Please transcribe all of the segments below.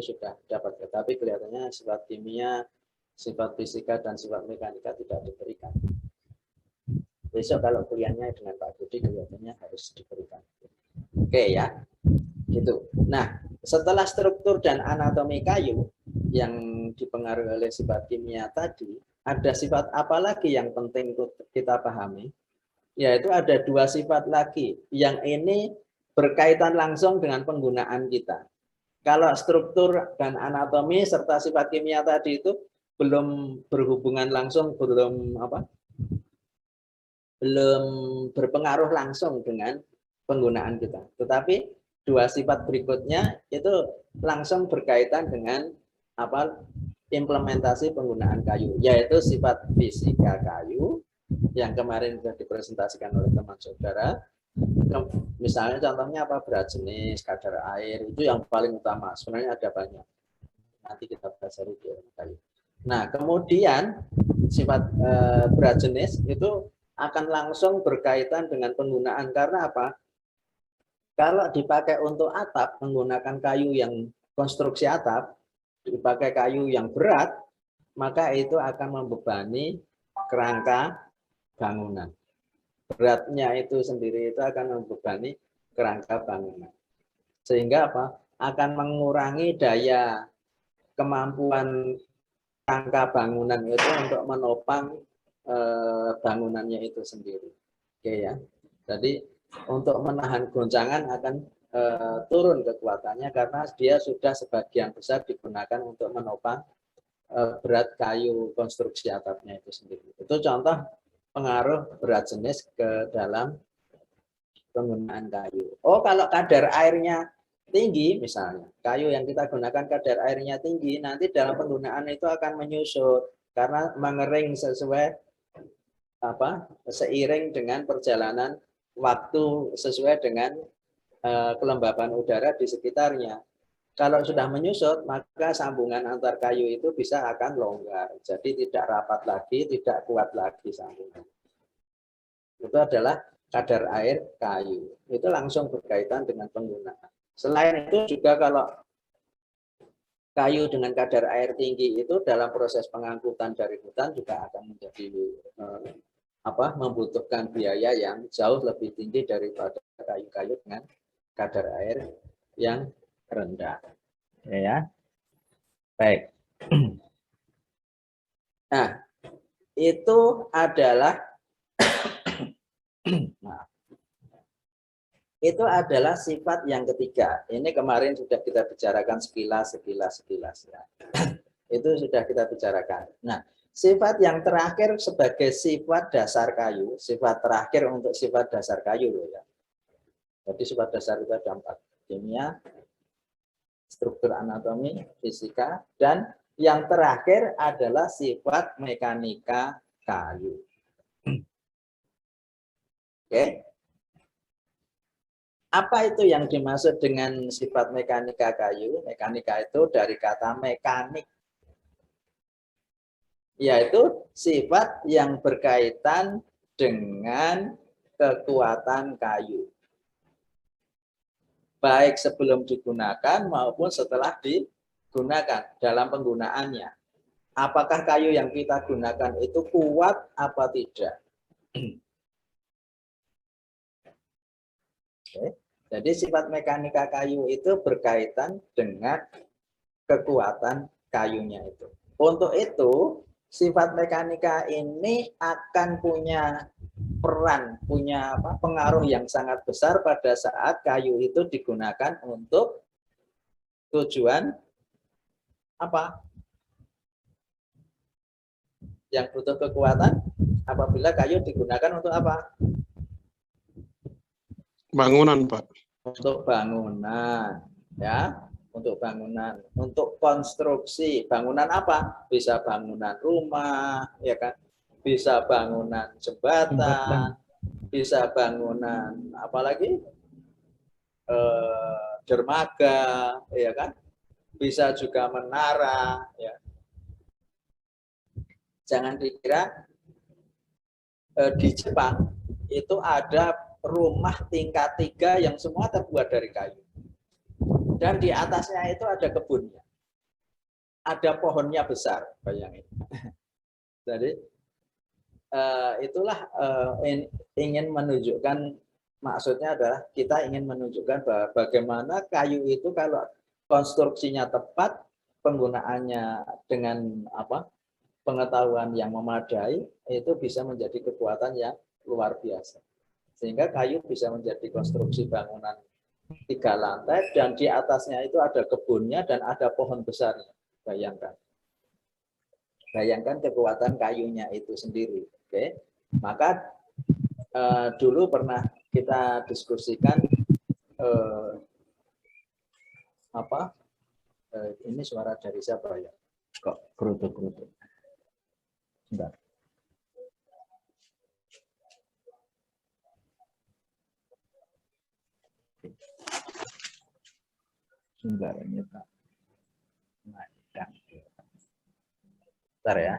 sudah dapat, tetapi kelihatannya sifat kimia, sifat fisika, dan sifat mekanika tidak diberikan. Besok kalau kuliahnya dengan Pak Budi kelihatannya harus diberikan. Oke ya, gitu. Nah, setelah struktur dan anatomi kayu yang dipengaruhi oleh sifat kimia tadi, ada sifat apa lagi yang penting untuk kita pahami? Yaitu ada dua sifat lagi yang ini berkaitan langsung dengan penggunaan kita. Kalau struktur dan anatomi serta sifat kimia tadi itu belum berhubungan langsung, belum berpengaruh langsung dengan penggunaan kita. Tetapi dua sifat berikutnya itu langsung berkaitan dengan implementasi penggunaan kayu, yaitu sifat fisika kayu yang kemarin sudah dipresentasikan oleh teman saudara. Misalnya contohnya berat jenis, kadar air, itu yang paling utama. Sebenarnya ada banyak. Nanti kita bahas di kayu. Nah, kemudian sifat berat jenis itu akan langsung berkaitan dengan penggunaan. Karena apa? Kalau dipakai untuk atap, menggunakan kayu yang konstruksi atap, dipakai kayu yang berat, maka itu akan membebani kerangka bangunan. Beratnya itu sendiri itu akan membebani kerangka bangunan. Sehingga apa? Akan mengurangi daya kemampuan kerangka bangunan itu untuk menopang bangunannya itu sendiri. Oke ya. Jadi untuk menahan goncangan akan turun kekuatannya karena dia sudah sebagian besar digunakan untuk menopang berat kayu konstruksi atapnya itu sendiri. Itu contoh pengaruh berat jenis ke dalam penggunaan kayu. Oh, kalau kadar airnya tinggi, misalnya kayu yang kita gunakan kadar airnya tinggi, nanti dalam penggunaan itu akan menyusut karena mengering seiring dengan perjalanan waktu sesuai dengan kelembaban udara di sekitarnya. Kalau sudah menyusut, maka sambungan antar kayu itu bisa akan longgar. Jadi tidak rapat lagi, tidak kuat lagi sambungan. Itu adalah kadar air kayu. Itu langsung berkaitan dengan penggunaan. Selain itu juga kalau kayu dengan kadar air tinggi itu dalam proses pengangkutan dari hutan juga akan menjadi membutuhkan biaya yang jauh lebih tinggi daripada kayu-kayu dengan kadar air yang rendah. Ya. Baik. Nah, itu adalah itu adalah sifat yang ketiga. Ini kemarin sudah kita bicarakan sekilas ya. Itu sudah kita bicarakan. Nah, sifat yang terakhir sebagai sifat dasar kayu, sifat terakhir untuk sifat dasar kayu loh ya. Jadi sifat dasar itu ada 4. Kimia, struktur anatomi, fisika, dan yang terakhir adalah sifat mekanika kayu. Oke. Apa itu yang dimaksud dengan sifat mekanika kayu? Mekanika itu dari kata mekanik, yaitu sifat yang berkaitan dengan kekuatan kayu. Baik sebelum digunakan maupun setelah digunakan dalam penggunaannya. Apakah kayu yang kita gunakan itu kuat apa tidak? Oke. Jadi sifat mekanika kayu itu berkaitan dengan kekuatan kayunya itu. Untuk itu, sifat mekanika ini akan punya peran, punya pengaruh yang sangat besar pada saat kayu itu digunakan untuk tujuan apa? Yang butuh kekuatan apabila kayu digunakan untuk apa? Bangunan, Pak. Untuk bangunan, ya. Untuk bangunan, untuk konstruksi. Bangunan apa? Bisa bangunan rumah, ya kan? Bisa bangunan jembatan, bisa bangunan apalagi dermaga, ya kan? Bisa juga menara, ya. Jangan dikira di Jepang itu ada rumah tingkat 3 yang semua terbuat dari kayu. Dan di atasnya itu ada kebunnya. ada pohonnya besar, bayangin. Jadi itulah ingin menunjukkan, maksudnya adalah kita ingin menunjukkan bahwa bagaimana kayu itu kalau konstruksinya tepat, penggunaannya dengan pengetahuan yang memadai, itu bisa menjadi kekuatan yang luar biasa. Sehingga kayu bisa menjadi konstruksi bangunan 3 lantai dan di atasnya itu ada kebunnya dan ada pohon besarnya. Bayangkan. Bayangkan kekuatan kayunya itu sendiri. Oke. Maka dulu pernah kita diskusikan ini suara dari siapa ya? Kok kerutuk-kerutuk? Sebentar. Sebentar ini Pak. Bentar ya.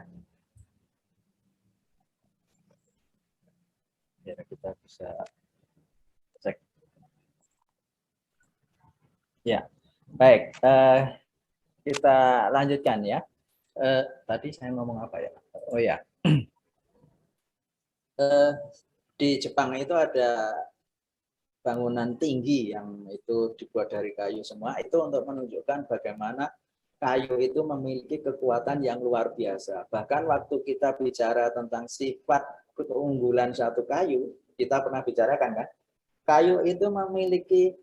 Biar kita bisa cek. Ya, baik. Kita lanjutkan ya. Tadi saya ngomong apa ya? Oh ya. Di Jepang itu ada bangunan tinggi yang itu dibuat dari kayu semua. Itu untuk menunjukkan bagaimana kayu itu memiliki kekuatan yang luar biasa. Bahkan waktu kita bicara tentang sifat keunggulan satu kayu, kita pernah bicarakan kan? Kayu itu memiliki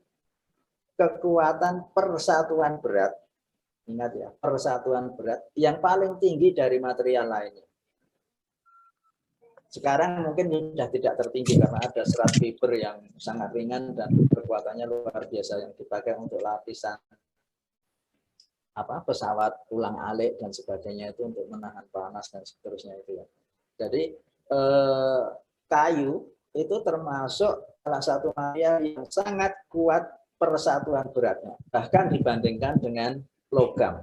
kekuatan persatuan berat. Ingat ya, persatuan berat yang paling tinggi dari material lainnya. Sekarang mungkin sudah tidak tertinggi karena ada serat fiber yang sangat ringan dan kekuatannya luar biasa yang dipakai untuk lapisan pesawat ulang-alik dan sebagainya itu untuk menahan panas dan seterusnya itu ya. Jadi kayu itu termasuk salah satu material yang sangat kuat persatuan beratnya, bahkan dibandingkan dengan logam.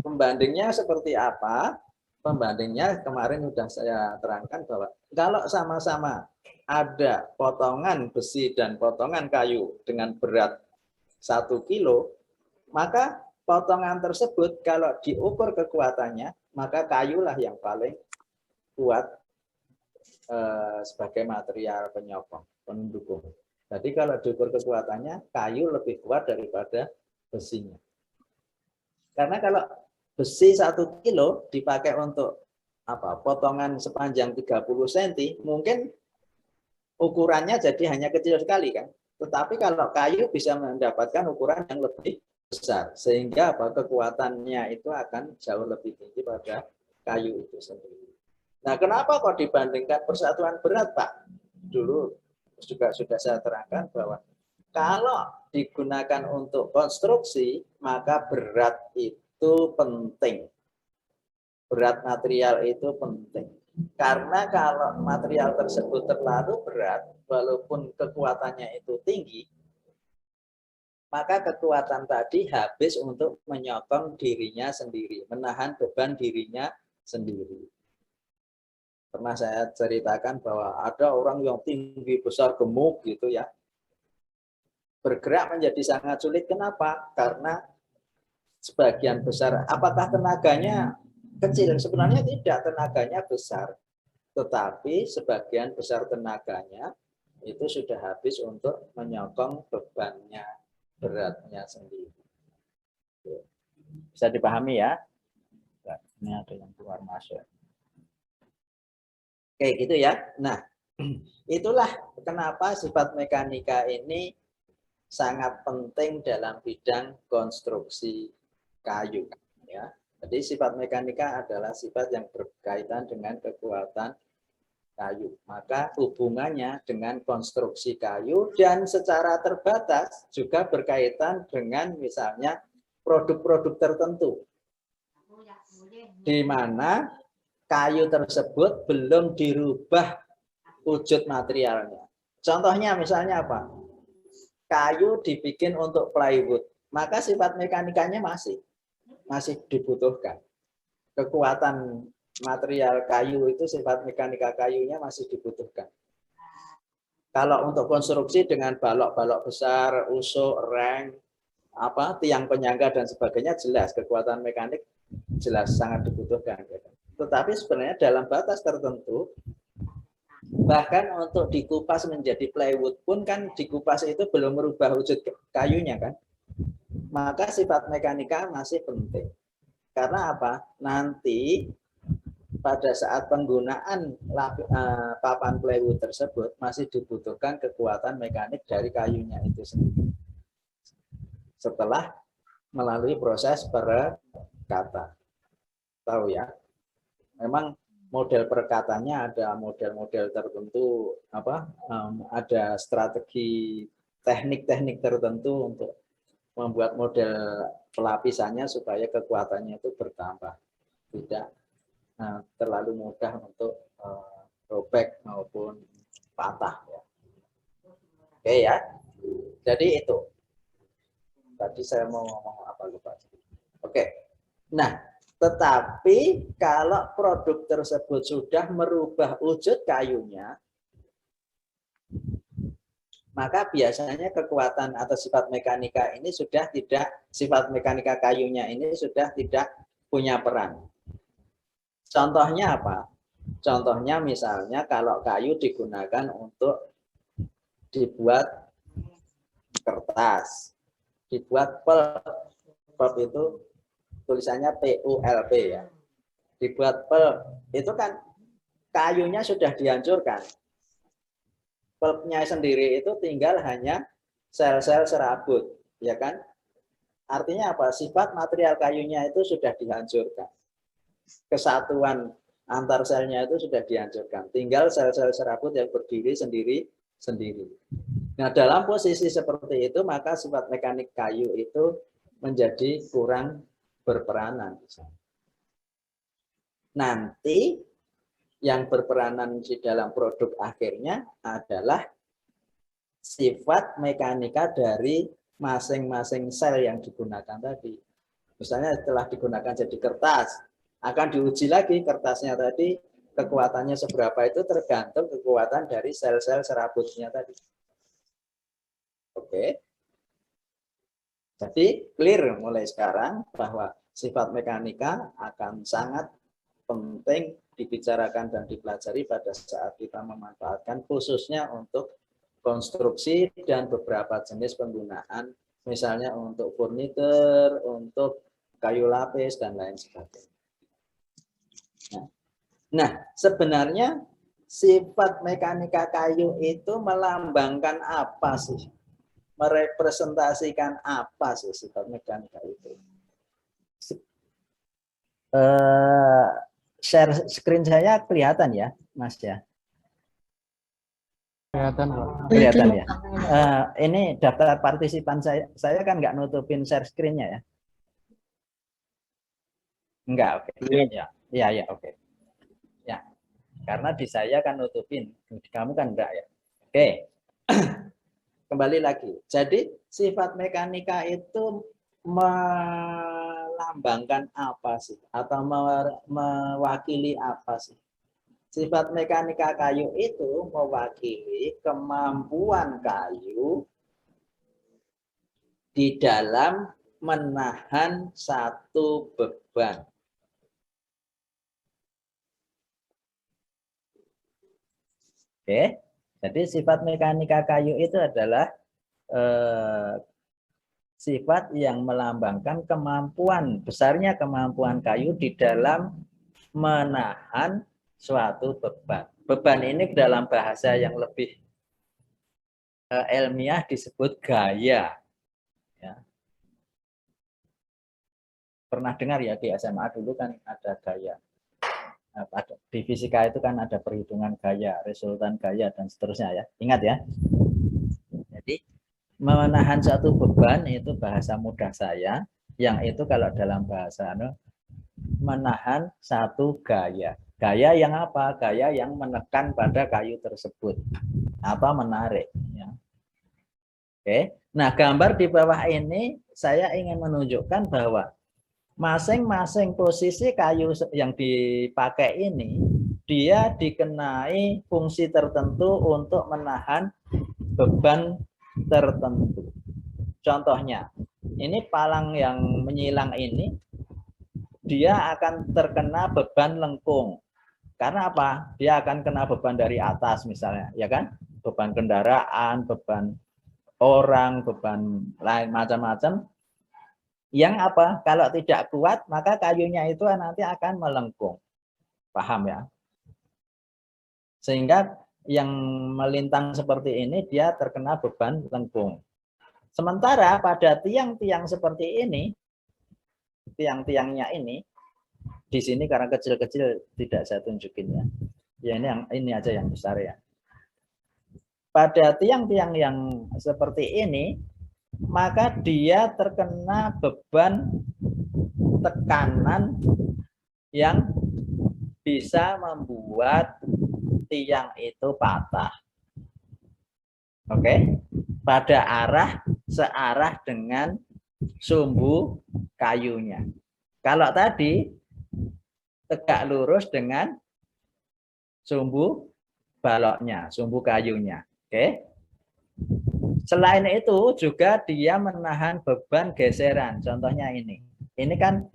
Pembandingnya seperti apa? Pembandingnya kemarin sudah saya terangkan bahwa kalau sama-sama ada potongan besi dan potongan kayu dengan berat 1 kilo, maka potongan tersebut kalau diukur kekuatannya, maka kayulah yang paling kuat sebagai material penyokong, pendukung. Jadi kalau diukur kekuatannya, kayu lebih kuat daripada besinya. Karena kalau besi 1 kilo dipakai untuk potongan sepanjang 30 cm, mungkin ukurannya jadi hanya kecil sekali kan. Tetapi kalau kayu bisa mendapatkan ukuran yang lebih besar, sehingga kekuatannya itu akan jauh lebih tinggi pada kayu itu sendiri. Nah, kenapa kok dibandingkan persatuan berat, Pak? Dulu juga sudah saya terangkan bahwa kalau digunakan untuk konstruksi, maka berat itu penting. Berat material itu penting. Karena kalau material tersebut terlalu berat, walaupun kekuatannya itu tinggi, maka kekuatan tadi habis untuk menyokong dirinya sendiri, menahan beban dirinya sendiri. Pernah saya ceritakan bahwa ada orang yang tinggi, besar, gemuk gitu ya. Bergerak menjadi sangat sulit. Kenapa? Karena sebagian besar, apakah tenaganya kecil? Sebenarnya tidak, tenaganya besar. Tetapi sebagian besar tenaganya itu sudah habis untuk menyokong bebannya, beratnya sendiri. Bisa dipahami ya? Ini ada yang keluar masuk. Oke, gitu ya. Nah, itulah kenapa sifat mekanika ini sangat penting dalam bidang konstruksi kayu. Ya. Jadi sifat mekanika adalah sifat yang berkaitan dengan kekuatan kayu. Maka hubungannya dengan konstruksi kayu dan secara terbatas juga berkaitan dengan misalnya produk-produk tertentu. Di mana kayu tersebut belum dirubah wujud materialnya. Contohnya misalnya apa? Kayu dibikin untuk plywood, maka sifat mekanikanya masih dibutuhkan. Kekuatan material kayu itu sifat mekanika kayunya masih dibutuhkan. Kalau untuk konstruksi dengan balok-balok besar, usuk, reng, tiang penyangga dan sebagainya, jelas kekuatan mekanik jelas sangat dibutuhkan. Tetapi sebenarnya dalam batas tertentu, bahkan untuk dikupas menjadi plywood pun kan dikupas itu belum merubah wujud kayunya kan. Maka sifat mekanika masih penting. Karena apa? Nanti pada saat penggunaan papan plywood tersebut masih dibutuhkan kekuatan mekanik dari kayunya itu sendiri. Setelah melalui proses perekatan. Tahu ya? Memang model perekatanya ada model-model tertentu, ada strategi teknik-teknik tertentu untuk membuat model pelapisannya supaya kekuatannya itu bertambah, tidak terlalu mudah untuk robek maupun patah. Ya. Oke ya, jadi itu. Tadi saya mau ngomong apa lupa. Oke, nah tetapi kalau produk tersebut sudah merubah wujud kayunya, maka biasanya kekuatan atau sifat mekanika ini sudah tidak, sifat mekanika kayunya ini sudah tidak punya peran. Contohnya apa? Contohnya misalnya kalau kayu digunakan untuk dibuat kertas, dibuat pulp, pulp itu tulisannya PULP ya, dibuat pulp, itu kan kayunya sudah dihancurkan. Pulpnya sendiri itu tinggal hanya sel-sel serabut, ya kan? Artinya apa? Sifat material kayunya itu sudah dihancurkan. Kesatuan antar selnya itu sudah dihancurkan. Tinggal sel-sel serabut yang berdiri sendiri-sendiri. Nah, dalam posisi seperti itu, maka sifat mekanik kayu itu menjadi kurang berperanan. Nanti yang berperanan di dalam produk akhirnya adalah sifat mekanika dari masing-masing sel yang digunakan tadi. Misalnya setelah digunakan jadi kertas, akan diuji lagi kertasnya tadi, kekuatannya seberapa itu tergantung kekuatan dari sel-sel serabutnya tadi. Oke. Jadi clear mulai sekarang bahwa sifat mekanika akan sangat penting dibicarakan dan dipelajari pada saat kita memanfaatkan khususnya untuk konstruksi dan beberapa jenis penggunaan, misalnya untuk furnitur, untuk kayu lapis dan lain sebagainya. Nah, sebenarnya sifat mekanika kayu itu melambangkan apa sih? Merepresentasikan apa sih sifat mekanika itu? Share screen saya kelihatan ya, Mas ya? Kelihatan, Pak. Kelihatan ya. Ini daftar partisipan saya kan nggak nutupin share screen-nya ya? Enggak, oke. Ya, oke. Ya, karena di saya kan nutupin, di kamu kan enggak ya. Oke. Kembali lagi. Jadi sifat mekanika itu melambangkan apa sih? Atau mewakili apa sih? Sifat mekanika kayu itu mewakili kemampuan kayu di dalam menahan satu beban. Oke, jadi sifat mekanika kayu itu adalah sifat yang melambangkan kemampuan, besarnya kemampuan kayu di dalam menahan suatu beban. Beban ini dalam bahasa yang lebih ilmiah disebut gaya. Ya. Pernah dengar ya di SMA dulu kan ada gaya. Di fisika itu kan ada perhitungan gaya, resultan gaya, dan seterusnya ya. Ingat ya. Jadi menahan suatu beban itu bahasa mudah saya, yang itu kalau dalam bahasa menahan satu gaya. Gaya yang apa? Gaya yang menekan pada kayu tersebut atau menarik. Ya. Oke. Nah, gambar di bawah ini saya ingin menunjukkan bahwa masing-masing posisi kayu yang dipakai ini dia dikenai fungsi tertentu untuk menahan beban tertentu. Contohnya, ini palang yang menyilang ini dia akan terkena beban lengkung. Karena apa? Dia akan kena beban dari atas misalnya, ya kan? Beban kendaraan, beban orang, beban lain macam-macam. Yang apa? Kalau tidak kuat, maka kayunya itu nanti akan melengkung. Paham ya? Sehingga yang melintang seperti ini dia terkena beban lengkung. Sementara pada tiang-tiang seperti ini, tiang-tiangnya di sini karena kecil-kecil tidak saya tunjukin ya. Ya ini aja yang besar ya. Pada tiang-tiang yang seperti ini, maka dia terkena beban tekanan yang bisa membuat tiang itu patah. Oke, pada arah searah dengan sumbu kayunya. Kalau tadi tegak lurus dengan sumbu baloknya, sumbu kayunya. Oke. Selain itu juga dia menahan beban geseran. Contohnya ini. Ini kan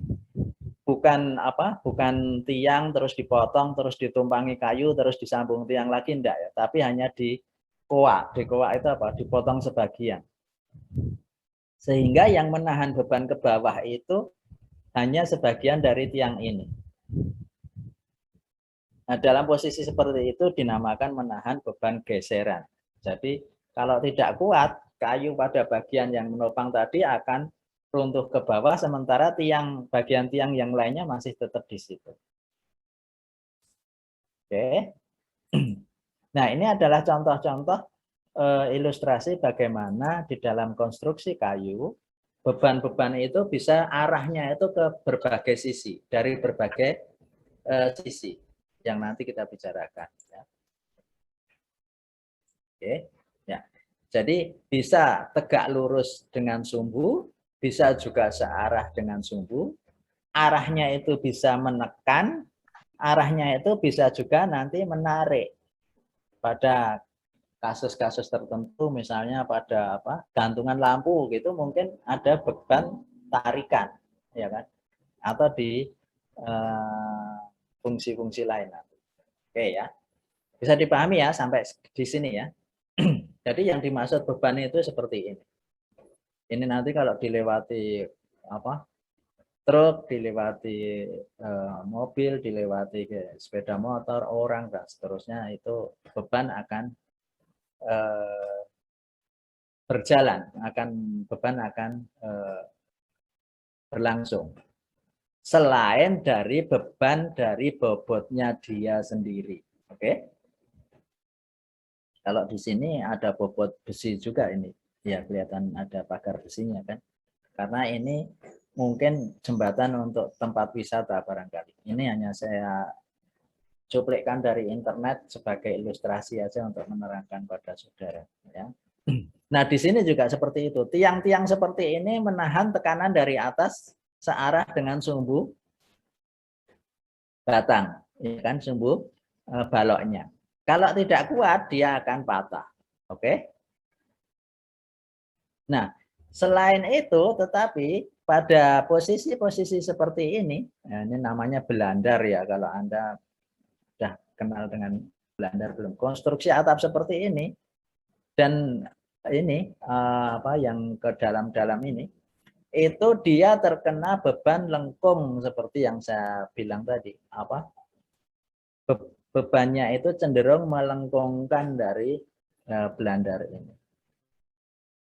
bukan apa? Bukan tiang terus dipotong terus ditumpangi kayu terus disambung tiang lagi enggak ya, tapi hanya di koak. Di koak itu apa? Dipotong sebagian. Sehingga yang menahan beban ke bawah itu hanya sebagian dari tiang ini. Nah, dalam posisi seperti itu dinamakan menahan beban geseran. Jadi kalau tidak kuat, kayu pada bagian yang menopang tadi akan runtuh ke bawah, sementara tiang bagian tiang yang lainnya masih tetap di situ. Oke. Nah, ini adalah contoh-contoh ilustrasi bagaimana di dalam konstruksi kayu beban-beban itu bisa arahnya itu ke berbagai sisi, dari berbagai sisi yang nanti kita bicarakan. Ya. Oke, ya. Jadi bisa tegak lurus dengan sumbu, bisa juga searah dengan sumbu. Arahnya itu bisa menekan, arahnya itu bisa juga nanti menarik. Pada kasus-kasus tertentu, misalnya pada apa gantungan lampu gitu, mungkin ada beban tarikan, ya kan? Atau di fungsi-fungsi lain. Oke ya, bisa dipahami ya sampai di sini ya. Jadi yang dimaksud beban itu seperti ini. Ini nanti kalau dilewati apa truk, dilewati mobil, dilewati ke sepeda motor, orang dan seterusnya, itu beban akan berjalan, beban akan berlangsung. Selain dari beban dari bobotnya dia sendiri. Oke. Kalau di sini ada bobot besi juga ini. Ya, kelihatan ada pagar besinya kan. Karena ini mungkin jembatan untuk tempat wisata barangkali. Ini hanya saya cuplikan dari internet sebagai ilustrasi aja untuk menerangkan pada saudara. Ya. Nah, di sini juga seperti itu. Tiang-tiang seperti ini menahan tekanan dari atas searah dengan sumbu batang, ya kan, sumbu baloknya. Kalau tidak kuat, dia akan patah. Oke. Nah, selain itu, tetapi pada posisi-posisi seperti ini, ya ini namanya belandar ya, kalau Anda sudah kenal dengan belandar belum? Konstruksi atap seperti ini, dan ini apa yang ke dalam-dalam ini, itu dia terkena beban lengkung seperti yang saya bilang tadi. Apa? Bebannya itu cenderung melengkungkan dari belandar ini.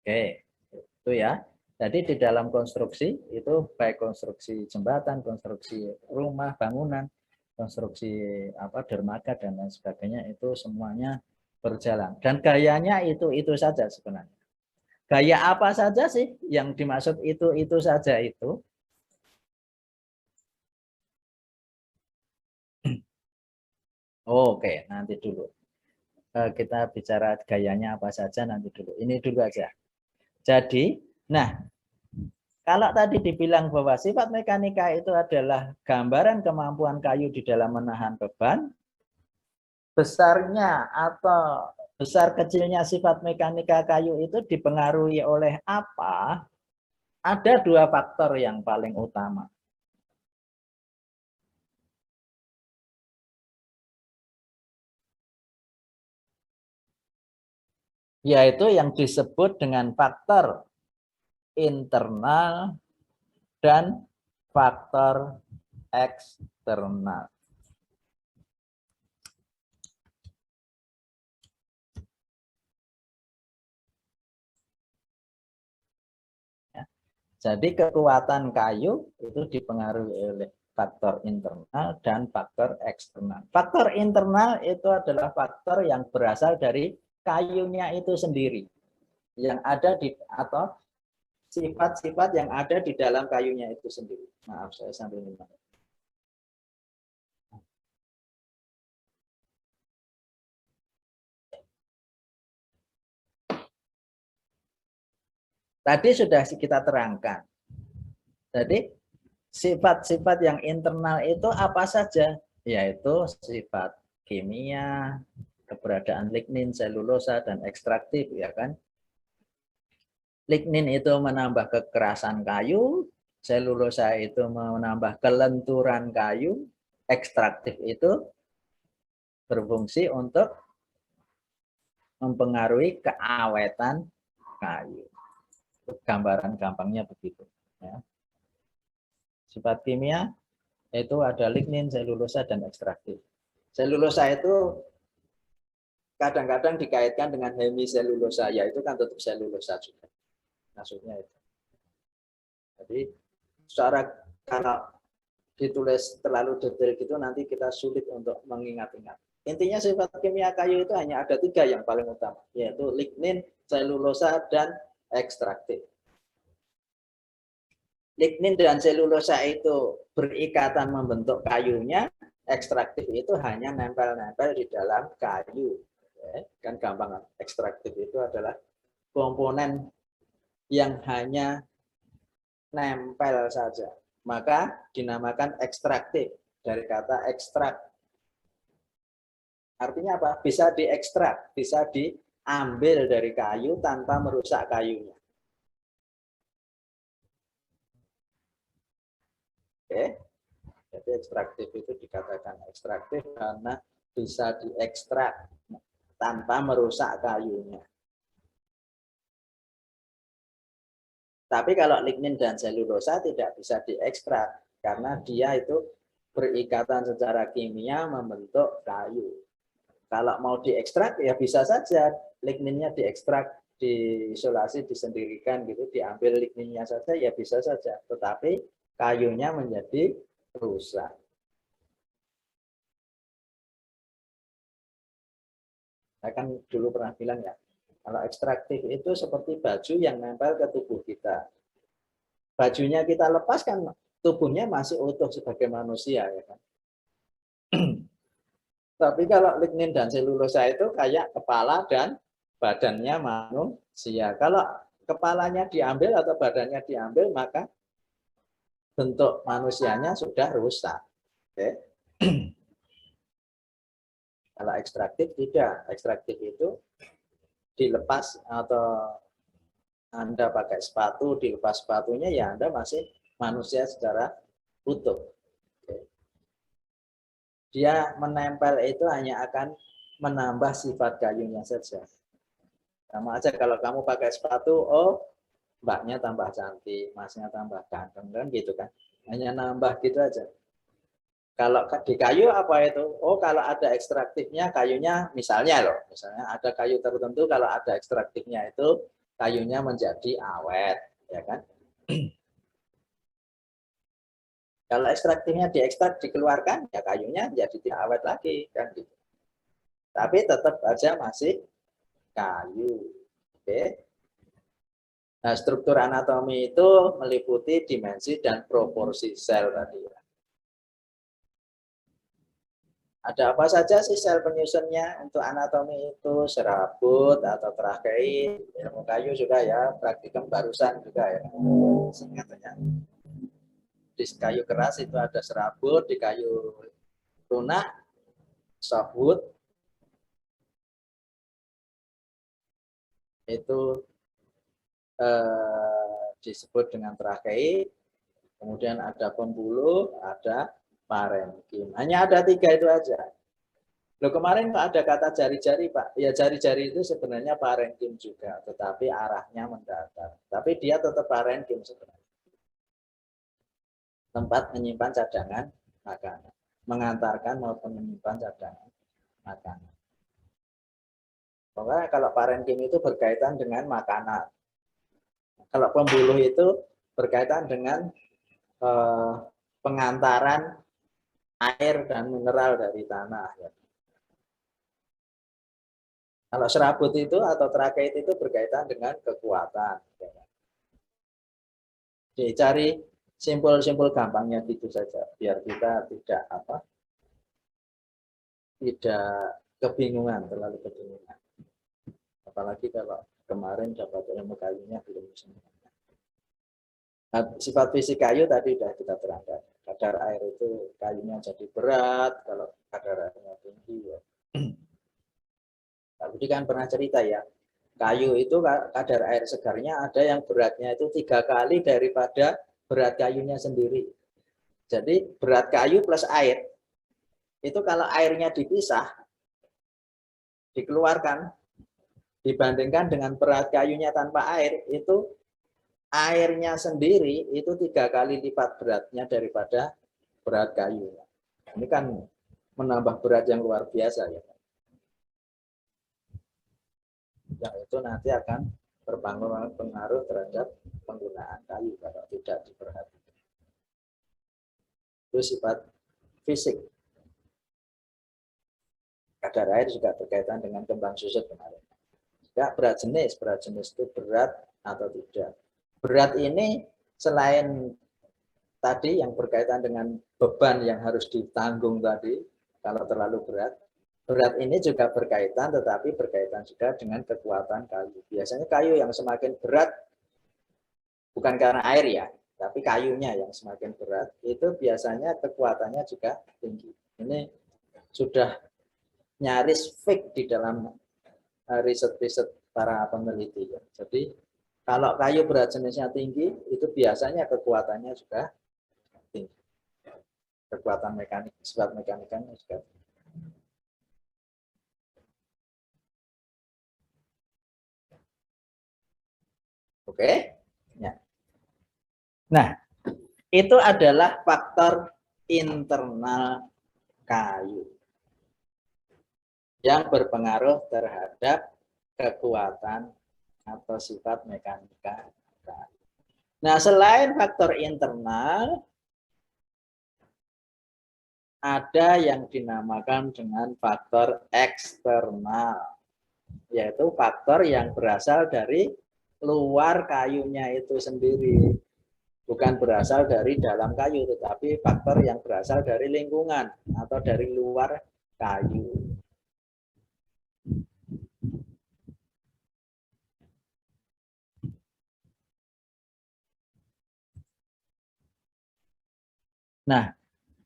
Oke, itu ya. Jadi di dalam konstruksi itu baik konstruksi jembatan, konstruksi rumah, bangunan, konstruksi apa dermaga dan lain sebagainya, itu semuanya berjalan. Dan gayanya itu saja sebenarnya. Gaya apa saja sih yang dimaksud itu saja itu? Oke, nanti dulu. Kita bicara gayanya apa saja nanti dulu. Ini dulu aja. Jadi, nah, kalau tadi dibilang bahwa sifat mekanika itu adalah gambaran kemampuan kayu di dalam menahan beban, besarnya atau besar kecilnya sifat mekanika kayu itu dipengaruhi oleh apa? ada dua faktor yang paling utama. Yaitu yang disebut dengan faktor internal dan faktor eksternal. Jadi kekuatan kayu itu dipengaruhi oleh faktor internal dan faktor eksternal. Faktor internal itu adalah faktor yang berasal dari kayunya itu sendiri, yang ada di atau sifat-sifat yang ada di dalam kayunya itu sendiri. Maaf, saya sambil minum. Tadi sudah kita terangkan. Jadi sifat-sifat yang internal itu apa saja? Yaitu sifat kimia, keberadaan lignin, selulosa, dan ekstraktif, ya kan? Lignin itu menambah kekerasan kayu, selulosa itu menambah kelenturan kayu, ekstraktif itu berfungsi untuk mempengaruhi keawetan kayu. Gambaran gampangnya begitu. Ya. Sifat kimia itu ada lignin, selulosa, dan ekstraktif. Selulosa itu kadang-kadang dikaitkan dengan hemiselulosa, yaitu kan tetap selulosa juga. Maksudnya itu. Jadi secara kalau ditulis terlalu detail gitu nanti kita sulit untuk mengingat-ingat. Intinya sifat kimia kayu itu hanya ada 3 yang paling utama, yaitu lignin, selulosa, dan ekstraktif. Lignin dan selulosa itu berikatan membentuk kayunya, ekstraktif itu hanya nempel-nempel di dalam kayu. Kan gampang, ekstraktif itu adalah komponen yang hanya nempel saja. Maka dinamakan ekstraktif, dari kata ekstrak. Artinya apa? Bisa diekstrak, bisa diambil dari kayu tanpa merusak kayunya. Oke. Jadi ekstraktif itu dikatakan ekstraktif karena bisa diekstrak tanpa merusak kayunya. Tapi kalau lignin dan selulosa tidak bisa diekstrak karena dia itu berikatan secara kimia membentuk kayu. Kalau mau diekstrak ya bisa saja ligninnya diekstrak, diisolasi, disendirikan gitu, diambil ligninnya saja ya bisa saja. Tetapi kayunya menjadi rusak. Saya kan dulu pernah bilang ya, kalau ekstraktif itu seperti baju yang nempel ke tubuh kita. Bajunya kita lepaskan, tubuhnya masih utuh sebagai manusia, ya kan. Tapi kalau lignin dan selulosa itu kayak kepala dan badannya manusia. Kalau kepalanya diambil atau badannya diambil, maka bentuk manusianya sudah rusak. Oke. Kalau ekstraktif tidak. Ekstraktif itu dilepas atau Anda pakai sepatu, dilepas sepatunya ya Anda masih manusia secara utuh. Dia menempel itu hanya akan menambah sifat kayunya saja. Sama aja kalau kamu pakai sepatu, oh mbaknya tambah cantik, masnya tambah ganteng, kan gitu kan. Hanya nambah gitu aja. Kalau di kayu apa itu? Oh kalau ada ekstraktifnya kayunya, misalnya loh, misalnya ada kayu tertentu kalau ada ekstraktifnya itu kayunya menjadi awet, ya kan? Kalau ekstraktifnya diekstrak, dikeluarkan, ya kayunya jadi tidak awet lagi, kan gitu. Tapi tetap aja masih kayu. Oke. Nah, struktur anatomi itu meliputi dimensi dan proporsi sel tadi. Ada apa saja sih sel penyusunnya untuk anatomi itu? Serabut atau trakeid, ilmu kayu juga ya, praktikum barusan juga ya. Singkatannya. Di kayu keras itu ada serabut, di kayu lunak, softwood, itu disebut dengan trakei, kemudian ada pembuluh, ada parenkim. Hanya ada 3 itu aja. Loh kemarin kok ada kata jari-jari Pak? Ya jari-jari itu sebenarnya parenkim juga, tetapi arahnya mendatar. Tapi dia tetap parenkim sebenarnya. Tempat menyimpan cadangan makanan. Mengantarkan maupun menyimpan cadangan makanan. Pokoknya kalau parenkim itu berkaitan dengan makanan. Kalau pembuluh itu berkaitan dengan pengantaran air dan mineral dari tanah. Kalau serabut itu atau trakeit itu berkaitan dengan kekuatan. Jadi cari simpul-simpul gampangnya gitu saja, biar kita tidak kebingungan, terlalu kebingungan. Apalagi kalau kemarin dapat ilmu kayunya belum semua. Nah, sifat fisik kayu tadi sudah kita terangkan. Kadar air itu kayunya jadi berat, kalau kadar airnya tinggi ya. Tapi kan pernah cerita ya, kayu itu kadar air segarnya ada yang beratnya itu 3 kali daripada berat kayunya sendiri. Jadi berat kayu plus air, itu kalau airnya dipisah, dikeluarkan, dibandingkan dengan berat kayunya tanpa air, itu airnya sendiri itu 3 kali lipat beratnya daripada berat kayu. Ini kan menambah berat yang luar biasa ya. Yang itu nanti akan berpengaruh terhadap penggunaan kayu kalau tidak diperhatikan. Itu sifat fisik. Kadar air juga berkaitan dengan kembang susut kemarin. Ya, berat jenis itu berat atau tidak. Berat ini selain tadi yang berkaitan dengan beban yang harus ditanggung tadi, kalau terlalu berat, berat ini juga berkaitan, tetapi berkaitan juga dengan kekuatan kayu. Biasanya kayu yang semakin berat, bukan karena air ya, tapi kayunya yang semakin berat, itu biasanya kekuatannya juga tinggi. Ini sudah nyaris fix di dalam riset-riset para peneliti. Jadi kalau kayu berat jenisnya tinggi, itu biasanya kekuatannya juga tinggi. Kekuatan mekanik, sifat mekanikanya juga tinggi. Oke? Ya. Nah, itu adalah faktor internal kayu yang berpengaruh terhadap kekuatan atau sifat mekanika kayu. Nah, selain faktor internal, ada yang dinamakan dengan faktor eksternal, yaitu faktor yang berasal dari luar kayunya itu sendiri. Bukan berasal dari dalam kayu, tetapi faktor yang berasal dari lingkungan atau dari luar kayu. Nah,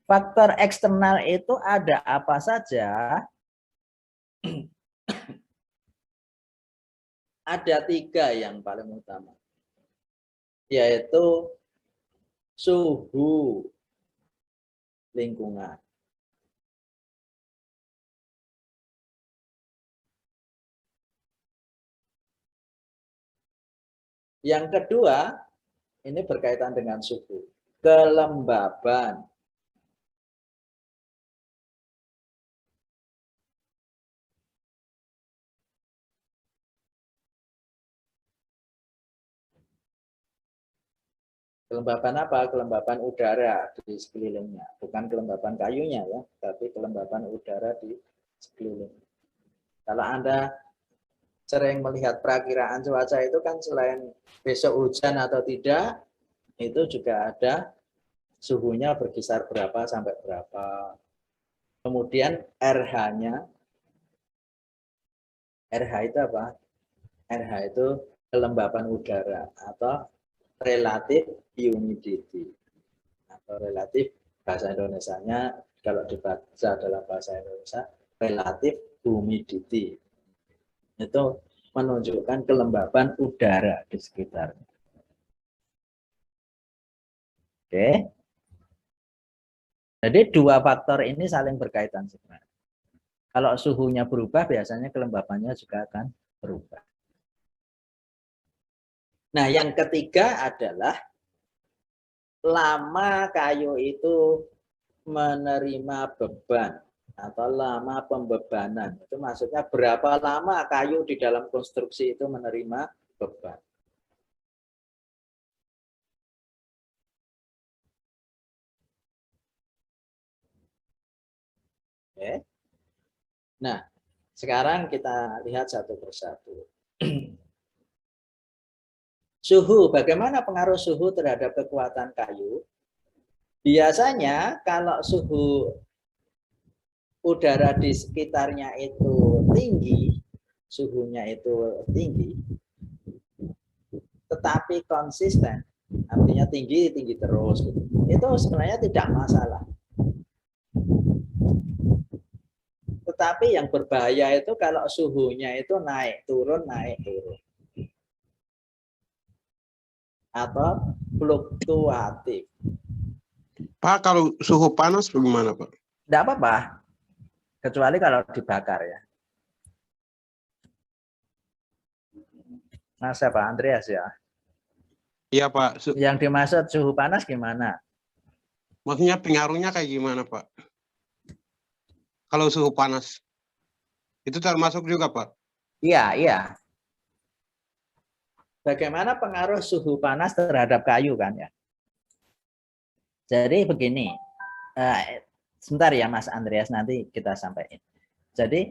faktor eksternal itu ada apa saja? Ada 3 yang paling utama, yaitu suhu lingkungan, yang kedua ini berkaitan dengan suhu, kelembaban. Kelembaban apa? Kelembaban udara di sekelilingnya. Bukan kelembaban kayunya ya, tapi kelembaban udara di sekeliling. Kalau Anda sering melihat perakiraan cuaca itu kan selain besok hujan atau tidak, itu juga ada suhunya berkisar berapa sampai berapa. Kemudian RH-nya. RH itu apa? RH itu kelembaban udara atau relative humidity. Atau relatif bahasa Indonesianya kalau dibaca dalam bahasa Indonesia relative humidity. Itu menunjukkan kelembaban udara di sekitarnya. Oke. Jadi dua faktor ini saling berkaitan sebenarnya. Kalau suhunya berubah, biasanya kelembapannya juga akan berubah. Nah, yang ketiga adalah lama kayu itu menerima beban atau lama pembebanan. Itu maksudnya berapa lama kayu di dalam konstruksi itu menerima beban. Oke. Nah, sekarang kita lihat satu persatu. Suhu, bagaimana pengaruh suhu terhadap kekuatan kayu? Biasanya kalau suhu udara di sekitarnya itu tinggi, suhunya itu tinggi, tetapi konsisten, artinya tinggi terus, itu sebenarnya tidak masalah. Tetapi yang berbahaya itu kalau suhunya itu naik turun, atau fluktuatif. Pak, kalau suhu panas bagaimana, Pak? Tidak apa-apa, kecuali kalau dibakar ya. Nah, siapa? Andreas ya? Iya, Pak. Yang dimaksud suhu panas gimana? Maksudnya pengaruhnya kayak gimana, Pak? Kalau suhu panas. Itu termasuk juga, Pak? Iya, iya. Bagaimana pengaruh suhu panas terhadap kayu kan ya? Jadi begini, sebentar ya Mas Andreas, nanti kita sampaikan. Jadi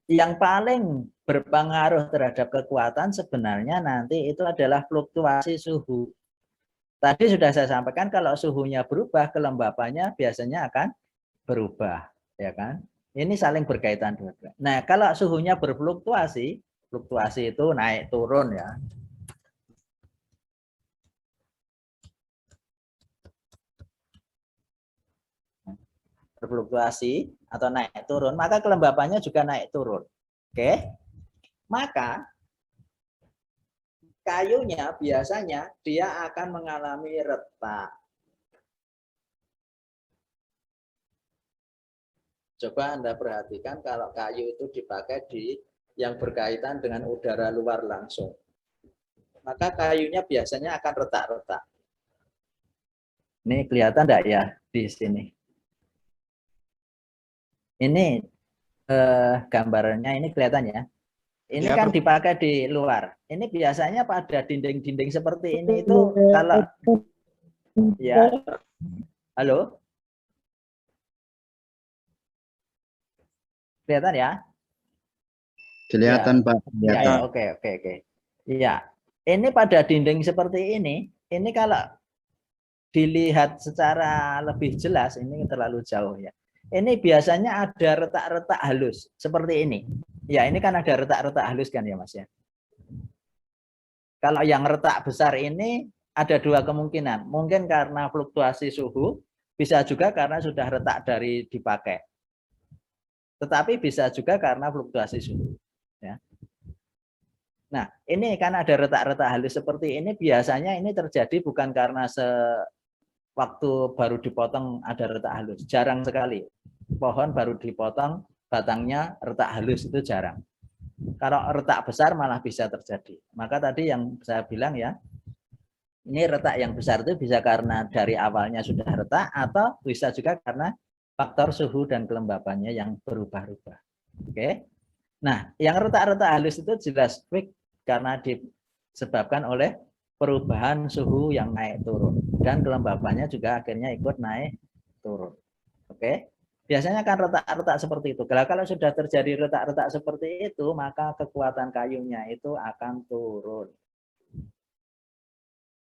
yang paling berpengaruh terhadap kekuatan sebenarnya nanti itu adalah fluktuasi suhu. Tadi sudah saya sampaikan kalau suhunya berubah, kelembapannya biasanya akan berubah, ya kan? Ini saling berkaitan juga. Nah, kalau suhunya berfluktuasi, fluktuasi itu naik turun ya. Berfluktuasi atau naik turun, maka kelembapannya juga naik turun. Oke? Maka kayunya biasanya dia akan mengalami retak. Coba Anda perhatikan kalau kayu itu dipakai di yang berkaitan dengan udara luar langsung. Maka kayunya biasanya akan retak-retak. Ini kelihatan enggak ya di sini? Ini gambarnya ini kelihatan ya. Ini kan dipakai di luar. Ini biasanya pada dinding-dinding seperti ini itu kalau ya. Halo? Kelihatan ya? Kelihatan, ya. Pak. Ya, ya, oke. Iya. Ini pada dinding seperti ini kalau dilihat secara lebih jelas, ini terlalu jauh ya. Ini biasanya ada retak-retak halus seperti ini. Ya, ini kan ada retak-retak halus kan ya Mas ya. Kalau yang retak besar ini ada dua kemungkinan. Mungkin karena fluktuasi suhu, bisa juga karena sudah retak dari dipakai. Tetapi bisa juga karena fluktuasi suhu. Ya. Nah, ini kan ada retak-retak halus seperti ini. Biasanya ini terjadi bukan karena waktu baru dipotong ada retak halus. Jarang sekali. Pohon baru dipotong, batangnya retak halus itu jarang. Kalau retak besar malah bisa terjadi. Maka tadi yang saya bilang ya, ini retak yang besar itu bisa karena dari awalnya sudah retak atau bisa juga karena faktor suhu dan kelembapannya yang berubah-ubah. Oke. Nah, yang retak-retak halus itu jelas fix karena disebabkan oleh perubahan suhu yang naik turun dan kelembapannya juga akhirnya ikut naik turun. Oke. Biasanya kan retak-retak seperti itu. Kalau sudah terjadi retak-retak seperti itu, maka kekuatan kayunya itu akan turun.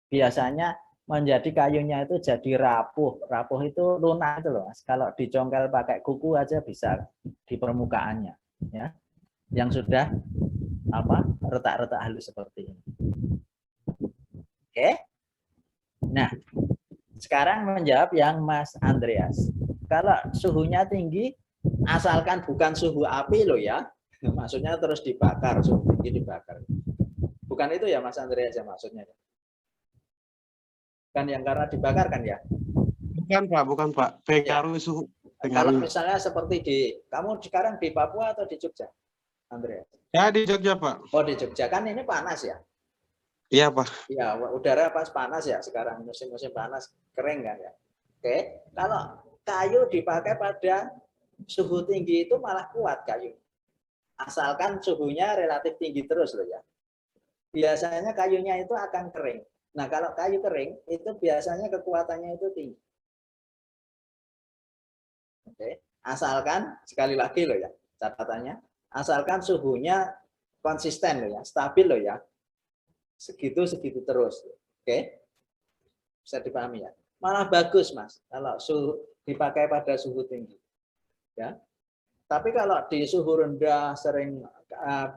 Biasanya menjadi kayunya itu jadi rapuh. Rapuh itu lunak itu loh. Kalau dicongkel pakai kuku aja bisa di permukaannya, ya. Yang sudah retak-retak halus seperti ini. Oke. Nah, sekarang menjawab yang Mas Andreas. Kalau suhunya tinggi, asalkan bukan suhu api loh ya. Maksudnya terus dibakar, suhu tinggi dibakar. Bukan itu ya Mas Andreas ya maksudnya. Kan yang karena dibakar kan ya? Bukan Pak. Pengaruh suhu. Kalau Pengaruh. misalnya seperti kamu sekarang di Papua atau di Jogja, Andrea? Ya di Jogja Pak. Oh di Jogja, kan ini panas ya? Iya Pak. Ya, udara pas panas ya sekarang, musim-musim panas, kering kan ya? Oke, kalau kayu dipakai pada suhu tinggi itu malah kuat kayu. Asalkan suhunya relatif tinggi terus loh ya. Biasanya kayunya itu akan kering. Nah, kalau kayu kering itu biasanya kekuatannya itu tinggi. Oke, asalkan sekali lagi loh ya, catatannya, asalkan suhunya konsisten loh ya, stabil loh ya. Segitu terus. Oke. Bisa dipahami ya. Malah bagus, Mas, kalau suhu dipakai pada suhu tinggi. Ya. Tapi kalau di suhu rendah sering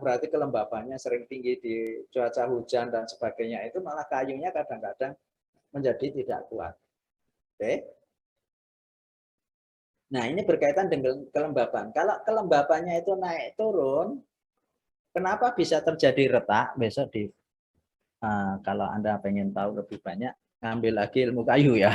berarti kelembabannya sering tinggi di cuaca hujan dan sebagainya, itu malah kayunya kadang-kadang menjadi tidak kuat. Oke. Nah, ini berkaitan dengan kelembaban. Kalau kelembabannya itu naik turun, kenapa bisa terjadi retak? Besok di kalau Anda pengen tahu lebih banyak, ngambil lagi ilmu kayu ya.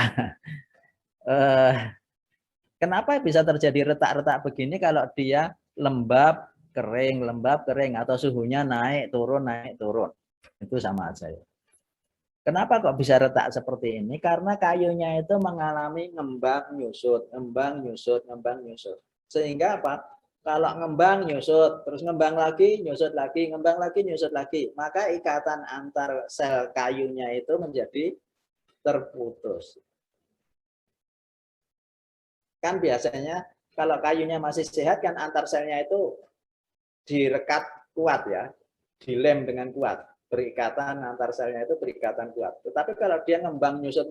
Kenapa bisa terjadi retak-retak begini kalau dia lembab, kering, atau suhunya naik, turun. Itu sama aja ya. Kenapa kok bisa retak seperti ini? Karena kayunya itu mengalami ngembang, nyusut. Sehingga apa? Kalau ngembang, nyusut, terus ngembang lagi, nyusut lagi, ngembang lagi, nyusut lagi. Maka ikatan antar sel kayunya itu menjadi terputus. Kan biasanya kalau kayunya masih sehat kan antar selnya itu direkat kuat ya, dilem dengan kuat, berikatan antar selnya itu berikatan kuat. Tetapi kalau dia ngembang nyusut,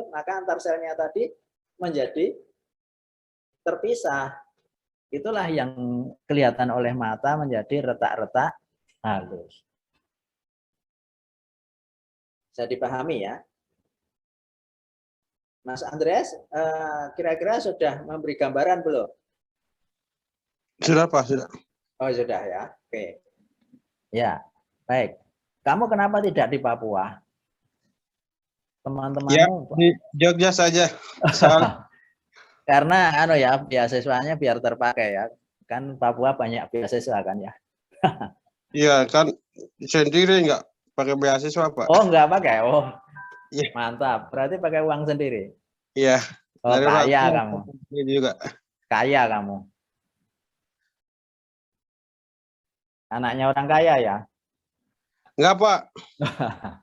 maka antar selnya tadi menjadi terpisah. Itulah yang kelihatan oleh mata menjadi retak-retak halus. Bisa dipahami ya? Mas Andreas, kira-kira sudah memberi gambaran belum? Sudah Pak, sudah. Oh sudah ya, oke. Ya, baik. Kamu kenapa tidak di Papua? Teman-temanmu? Ya, di Jogja saja. Karena ya beasiswanya biar terpakai ya. Kan Papua banyak beasiswa kan ya. Iya kan sendiri nggak pakai beasiswa Pak. Oh nggak pakai? Oh Iya. mantap. Berarti pakai uang sendiri? Iya. Oh Dari kaya waktu kamu. juga. Kaya kamu. Anaknya orang kaya ya? Enggak Pak.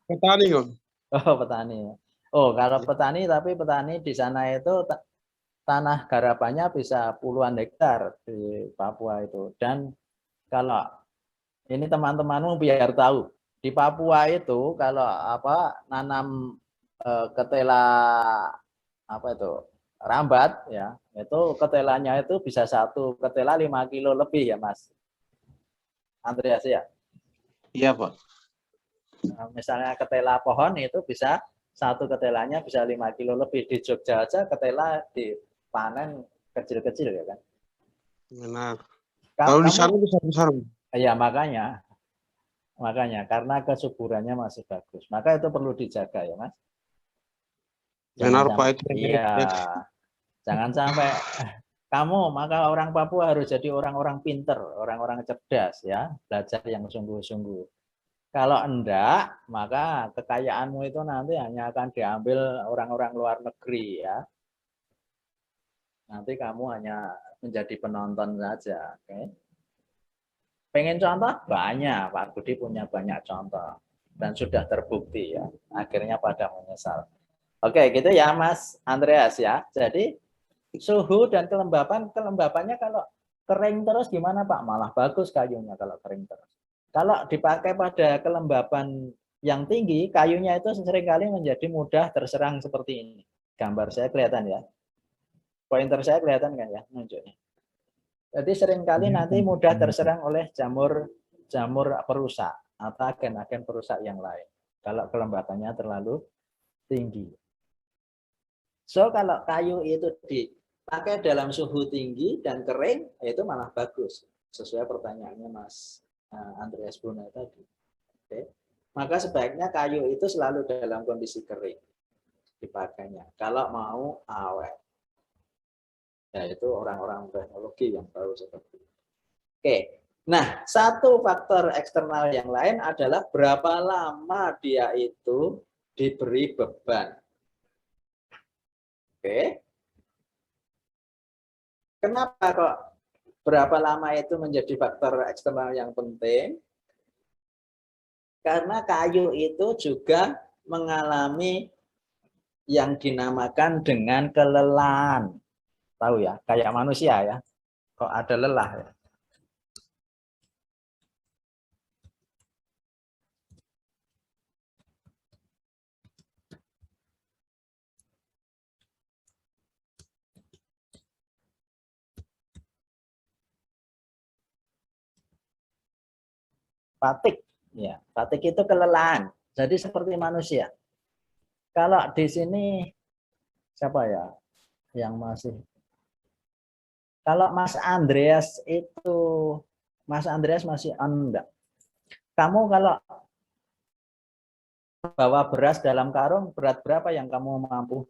Petani kok. Oh petani. Oh kalau petani, tapi petani di sana itu tanah garapannya bisa puluhan hektar di Papua itu. Dan kalau ini teman-temanmu biar tahu, di Papua itu kalau nanam ketela rambat ya, itu ketelanya itu bisa satu ketela 5 kilo lebih ya Mas Andreas ya. Iya Pak. Nah, misalnya ketela pohon itu bisa satu ketelanya bisa 5 kilo lebih. Di Jogja aja ketela dipanen kecil-kecil ya kan. Benar. Kalau di sana besar-besar. Ya makanya karena kesuburannya masih bagus. Maka itu perlu dijaga ya Mas. Benar Pak itu. Iya. Jangan sampai maka orang Papua harus jadi orang-orang pinter, orang-orang cerdas ya, belajar yang sungguh-sungguh. Kalau enggak, maka kekayaanmu itu nanti hanya akan diambil orang-orang luar negeri ya. Nanti kamu hanya menjadi penonton saja. Okay? Pengen contoh? Banyak, Pak Budi punya banyak contoh. Dan sudah terbukti ya. Akhirnya pada menyesal. Oke, gitu ya Mas Andreas ya. Jadi suhu dan kelembabannya kalau kering terus gimana Pak? Malah bagus kayunya kalau kering terus. Kalau dipakai pada kelembaban yang tinggi, kayunya itu seringkali menjadi mudah terserang seperti ini. Gambar saya kelihatan ya. Pointer saya kelihatan kan ya nunjuknya. Jadi seringkali nanti mudah terserang oleh jamur perusak atau agen-agen perusak yang lain. Kalau kelembabannya terlalu tinggi. So kalau kayu itu dipakai dalam suhu tinggi dan kering, itu malah bagus. Sesuai pertanyaannya Mas Andreas Brunei tadi. Oke. Maka sebaiknya kayu itu selalu dalam kondisi kering. dipakainya. Kalau mau awet. Ya, itu orang-orang teknologi yang tahu seperti itu. Oke. Nah, satu faktor eksternal yang lain adalah berapa lama dia itu diberi beban. Oke. Kenapa kok berapa lama itu menjadi faktor eksternal yang penting? Karena kayu itu juga mengalami yang dinamakan dengan kelelahan. Tahu ya, kayak manusia ya. Kok ada lelah ya? Fatik, ya, fatik itu kelelahan. Jadi seperti manusia. Kalau di sini siapa ya yang masih? Kalau Mas Andreas itu, Mas Andreas masih enggak. Kamu kalau bawa beras dalam karung, berat berapa yang kamu mampu?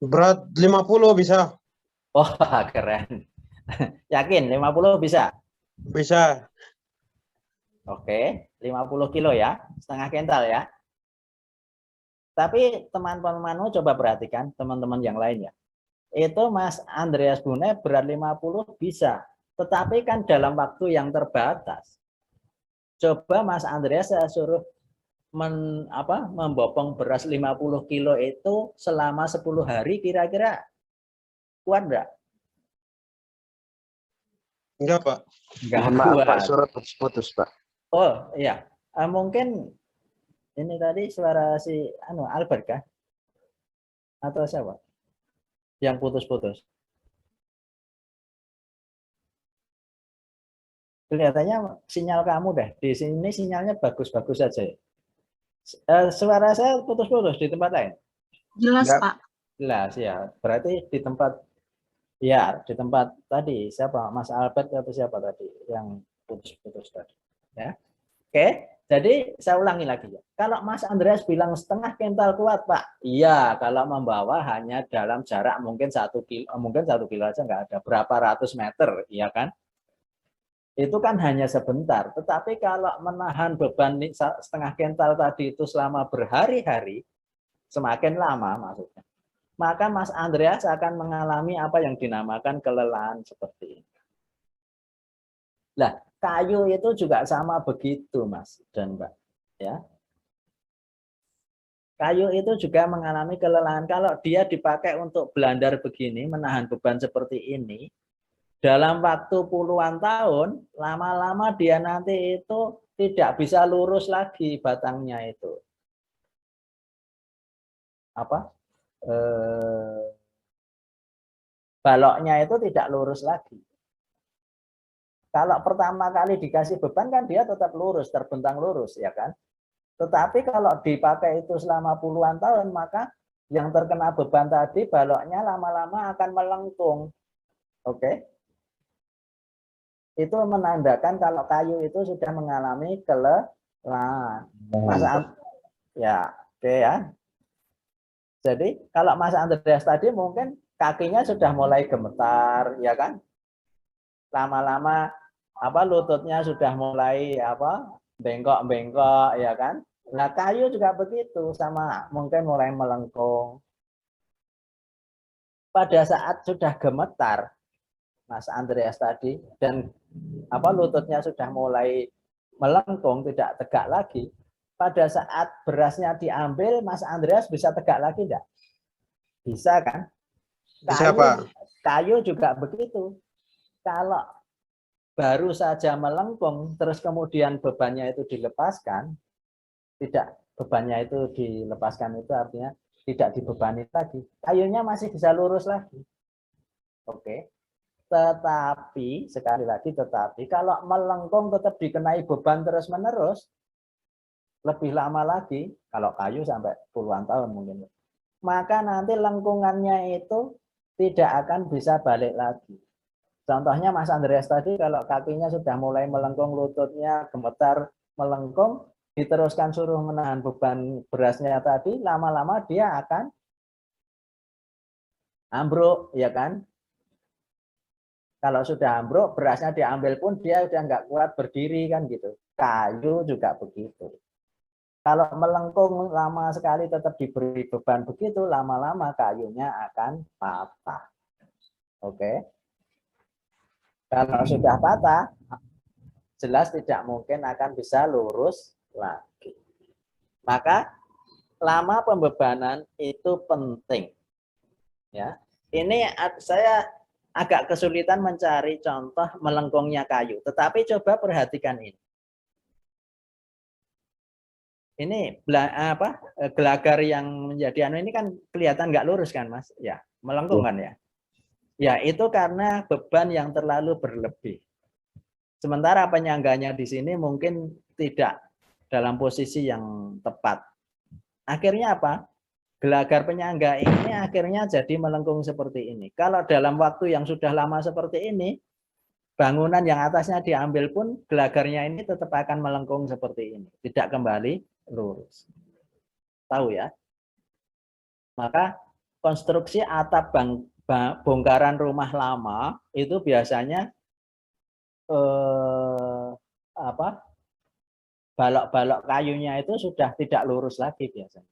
Berat 50 bisa. Oh, keren. Yakin 50 bisa? Bisa. Oke, 50 kilo ya, setengah kental ya. Tapi teman-temanmu coba perhatikan, teman-teman yang lain ya. Itu Mas Andreas Bune berat 50 bisa. Tetapi kan dalam waktu yang terbatas. Coba Mas Andreas saya suruh membopong beras 50 kilo itu selama 10 hari kira-kira kuat enggak? Enggak, Pak. Enggak Maaf, Pak, kuat. suara putus, Pak. Oh iya, mungkin ini tadi suara si Albert kah? Atau siapa? Yang putus-putus. Kelihatannya sinyal kamu deh. Di sini sinyalnya bagus-bagus saja. Suara saya putus-putus di tempat lain. Jelas, Enggak. Pak. Jelas ya. Berarti di tempat tadi siapa? Mas Albert atau siapa tadi yang putus-putus tadi? Ya. Oke. Jadi saya ulangi lagi ya. Kalau Mas Andreas bilang setengah kental kuat, Pak. Iya, kalau membawa hanya dalam jarak mungkin 1 kilo, mungkin 1 kilo aja nggak ada. Berapa ratus meter, iya kan? Itu kan hanya sebentar. Tetapi kalau menahan beban setengah kental tadi itu selama berhari-hari, semakin lama maksudnya, maka Mas Andreas akan mengalami apa yang dinamakan kelelahan seperti ini. Nah, kayu itu juga sama begitu, Mas dan Mbak. Ya. Kayu itu juga mengalami kelelahan. Kalau dia dipakai untuk belandar begini, menahan beban seperti ini, dalam waktu puluhan tahun, lama-lama dia nanti itu tidak bisa lurus lagi batangnya itu. Baloknya itu tidak lurus lagi. Kalau pertama kali dikasih beban kan dia tetap lurus, terbentang lurus, ya kan? Tetapi kalau dipakai itu selama puluhan tahun, maka yang terkena beban tadi baloknya lama-lama akan melengkung. Oke? Itu menandakan kalau kayu itu sudah mengalami kelelahan. Ya, oke ya. Jadi kalau Mas Andreas tadi mungkin kakinya sudah mulai gemetar, ya kan? Lama-lama lututnya sudah mulai bengkok-bengkok, ya kan? Nah, kayu juga begitu, sama mungkin mulai melengkung. Pada saat sudah gemetar, Mas Andreas tadi, dan lututnya sudah mulai melengkung, tidak tegak lagi. Pada saat berasnya diambil, Mas Andreas bisa tegak lagi enggak? Bisa kan? Bisa, Pak. Kayu juga begitu. Kalau baru saja melengkung, terus kemudian bebannya itu dilepaskan, bebannya itu dilepaskan itu artinya tidak dibebani lagi. Kayunya masih bisa lurus lagi. Oke. Tetapi, sekali lagi kalau melengkung tetap dikenai beban terus-menerus, lebih lama lagi, kalau kayu sampai puluhan tahun mungkin, maka nanti lengkungannya itu tidak akan bisa balik lagi. Contohnya Mas Andreas tadi, kalau kakinya sudah mulai melengkung, lututnya gemetar melengkung, diteruskan suruh menahan beban berasnya tadi, lama-lama dia akan ambruk, ya kan? Kalau sudah ambruk, berasnya diambil pun dia udah nggak kuat berdiri kan gitu. Kayu juga begitu. Kalau melengkung lama sekali tetap diberi beban begitu, lama-lama kayunya akan patah. Oke. Kalau sudah patah, jelas tidak mungkin akan bisa lurus lagi. Maka lama pembebanan itu penting. Ya. Ini saya agak kesulitan mencari contoh melengkungnya kayu, tetapi coba perhatikan ini. Ini gelagar yang menjadi ini kan kelihatan nggak lurus kan, Mas? Ya, melengkung kan ya. Ya, itu karena beban yang terlalu berlebih. Sementara penyangganya di sini mungkin tidak dalam posisi yang tepat. Akhirnya apa? Gelagar penyangga ini akhirnya jadi melengkung seperti ini. Kalau dalam waktu yang sudah lama seperti ini, bangunan yang atasnya diambil pun gelagarnya ini tetap akan melengkung seperti ini. Tidak kembali lurus. Tahu ya? Maka konstruksi atap bongkaran rumah lama itu biasanya balok-balok kayunya itu sudah tidak lurus lagi biasanya.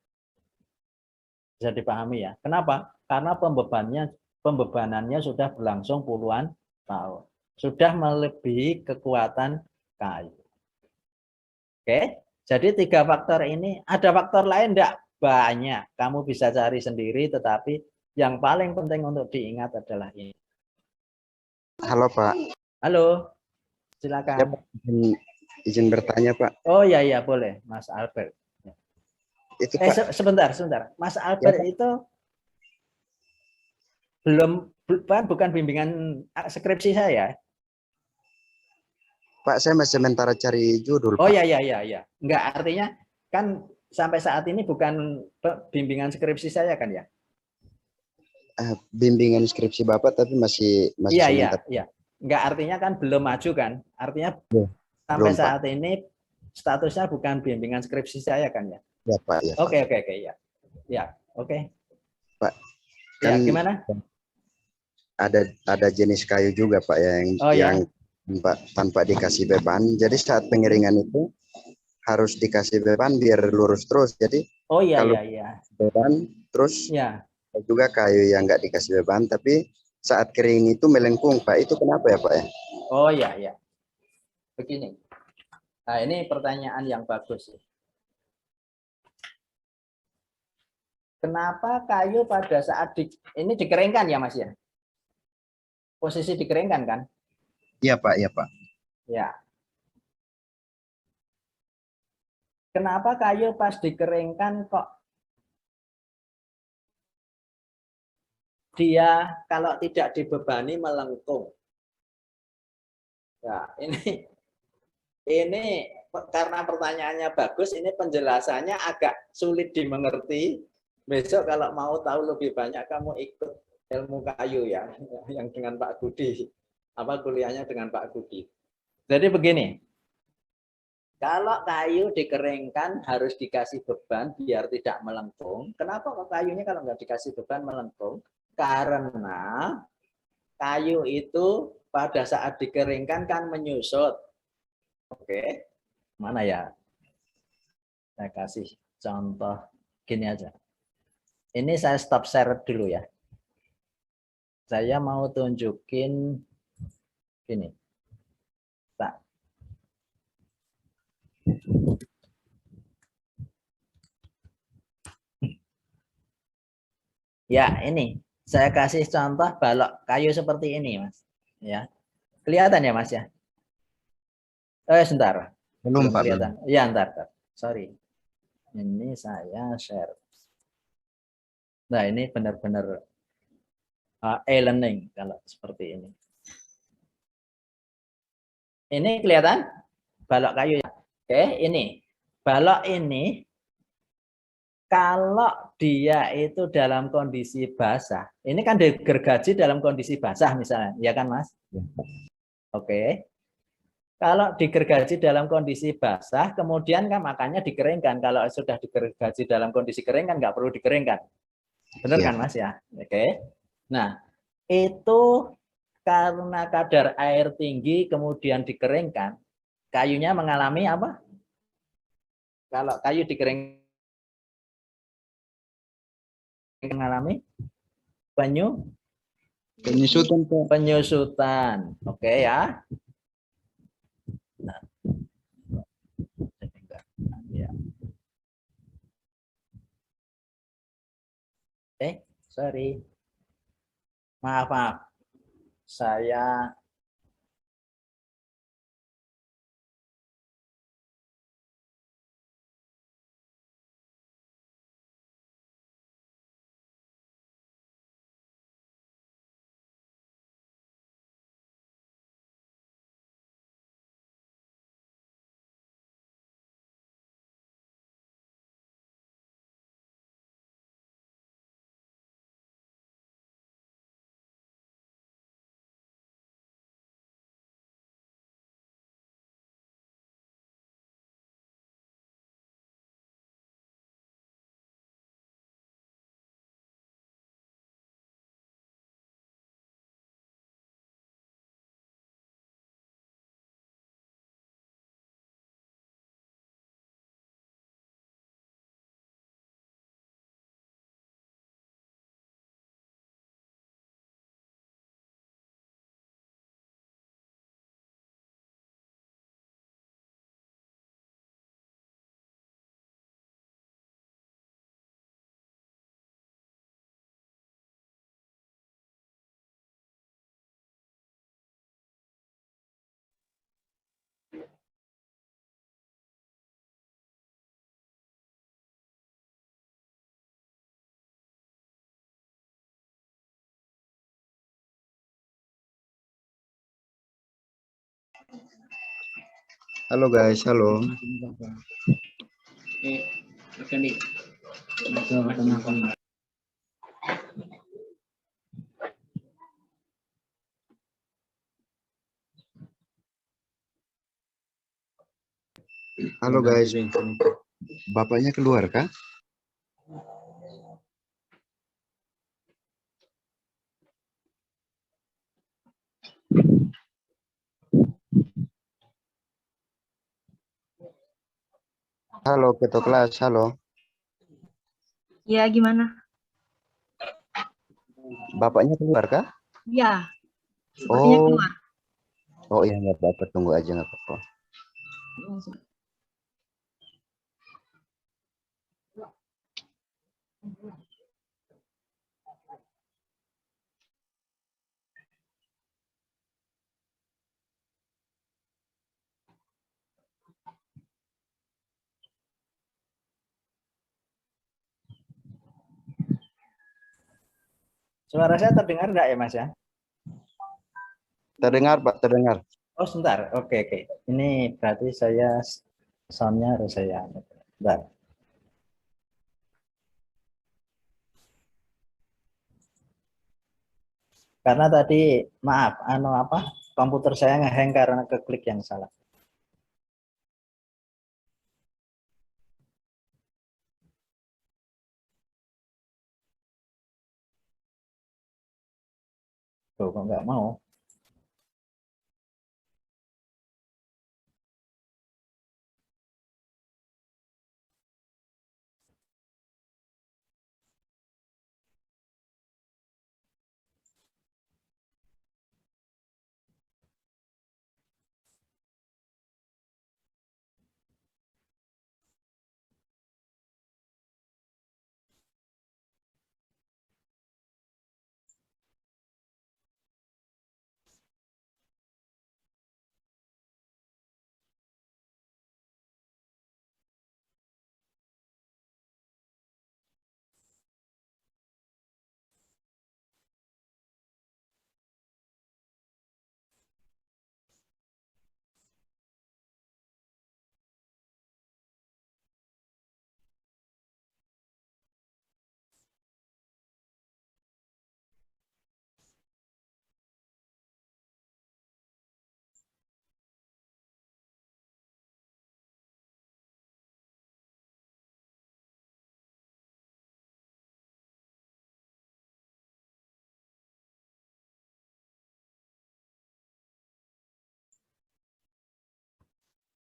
Bisa dipahami ya? Kenapa? Karena pembebanannya sudah berlangsung puluhan tahun. Sudah melebihi kekuatan kayu. Oke? Jadi 3 faktor ini, ada faktor lain enggak? Banyak. Kamu bisa cari sendiri, tetapi yang paling penting untuk diingat adalah ini. Halo Pak. Halo, Ya, silakan. Pak. Izin bertanya Pak. Oh iya boleh, Mas Albert. Itu Pak. Sebentar. Mas Albert ya, itu bukan bimbingan skripsi saya. Pak, saya masih sementara cari judul. Oh Pak. iya. Enggak, artinya kan sampai saat ini bukan bimbingan skripsi saya kan ya? Bimbingan skripsi Bapak tapi masih Iya. Enggak, artinya kan belum maju kan? Artinya sampai belum, saat Pak. ini statusnya bukan bimbingan skripsi saya kan ya? Ya Pak, ya. Oke, ya. Ya, oke. Pak, ya, kan gimana? Ada jenis kayu juga Pak yang tanpa dikasih beban. Jadi saat pengeringan itu harus dikasih beban biar lurus terus. Jadi kalau beban terus juga kayu yang nggak dikasih beban, tapi saat kering itu melengkung Pak. Itu kenapa ya Pak ya? Oh iya. Begini. Nah, ini pertanyaan yang bagus. Kenapa kayu pada saat ini dikeringkan ya Mas ya? Posisi dikeringkan kan? Iya Pak, iya Pak. Ya. Kenapa kayu pas dikeringkan kok dia kalau tidak dibebani melengkung? Ya, ini karena pertanyaannya bagus, ini penjelasannya agak sulit dimengerti. Besok kalau mau tahu lebih banyak kamu ikut ilmu kayu ya, yang dengan Pak Budi. Kuliahnya dengan Pak Budi. Jadi begini, kalau kayu dikeringkan harus dikasih beban biar tidak melengkung. Kenapa kok kayunya kalau nggak dikasih beban melengkung? Karena kayu itu pada saat dikeringkan kan menyusut. Oke, mana ya? Saya kasih contoh gini aja. Ini saya stop share dulu ya. Saya mau tunjukin ini. Nah. Ya, ini saya kasih contoh balok kayu seperti ini, Mas. Ya. Kelihatan ya, Mas ya? Sebentar. Belum, Pak. Kelihatan. Ya, ntar. Sorry. Ini saya share. Nah, ini benar-benar e-learning kalau seperti ini. Ini kelihatan balok kayu ya. Oke, ini balok ini kalau dia itu dalam kondisi basah, ini kan digergaji dalam kondisi basah misalnya, ya kan Mas? Ya. Oke. Kalau digergaji dalam kondisi basah, kemudian kan makanya dikeringkan. Kalau sudah digergaji dalam kondisi kering kan nggak perlu dikeringkan. Benar kan Mas ya? Oke. Nah, itu karena kadar air tinggi kemudian dikeringkan, kayunya mengalami apa? Kalau kayu dikeringkan mengalami penyusutan. Oke ya. Nah, ya. Sorry. Maaf. Saya Halo guys, halo. Halo guys. Bapaknya keluar kah? Halo, ketua kelas, halo. Ya, gimana? Bapaknya keluar kah? Ya, sepertinya keluar. Oh iya, nggak apa-apa, tunggu aja, nggak apa-apa. suara saya terdengar enggak ya Mas ya? Terdengar Pak, terdengar. Oh sebentar, oke. Ini berarti saya soundnya harus saya. Bentar. Karena tadi maaf, komputer saya ngehang karena keklik yang salah. Tuh, kok nggak mau?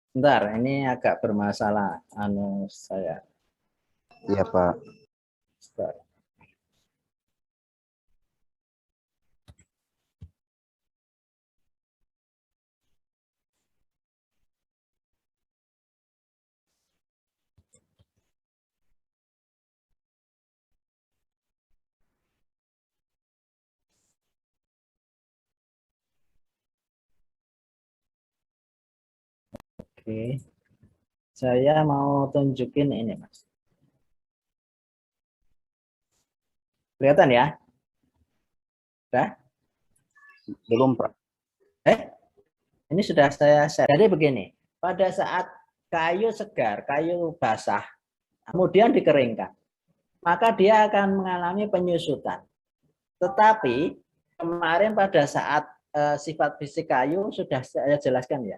Bentar, ini agak bermasalah saya. Iya, Pak. Bentar. Oke. Saya mau tunjukin ini, Mas. Kelihatan ya? Sudah? Belum, Pak. Ini sudah saya share. Jadi begini, pada saat kayu segar, kayu basah, kemudian dikeringkan, maka dia akan mengalami penyusutan. Tetapi kemarin pada saat sifat fisik kayu sudah saya jelaskan ya.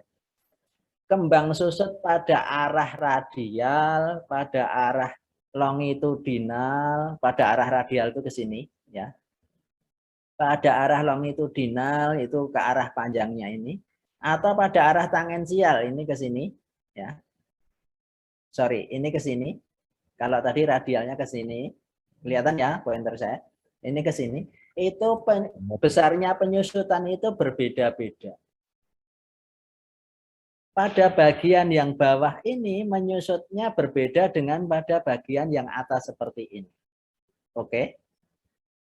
Kembang susut pada arah radial, pada arah longitudinal, pada arah radial itu ke sini ya. Pada arah longitudinal itu ke arah panjangnya ini, atau pada arah tangensial ini ke sini ya. Sorry, ini ke sini. Kalau tadi radialnya ke sini, kelihatan ya pointer saya. Ini ke sini. Itu besarnya penyusutan itu berbeda-beda. Pada bagian yang bawah ini menyusutnya berbeda dengan pada bagian yang atas seperti ini. Oke.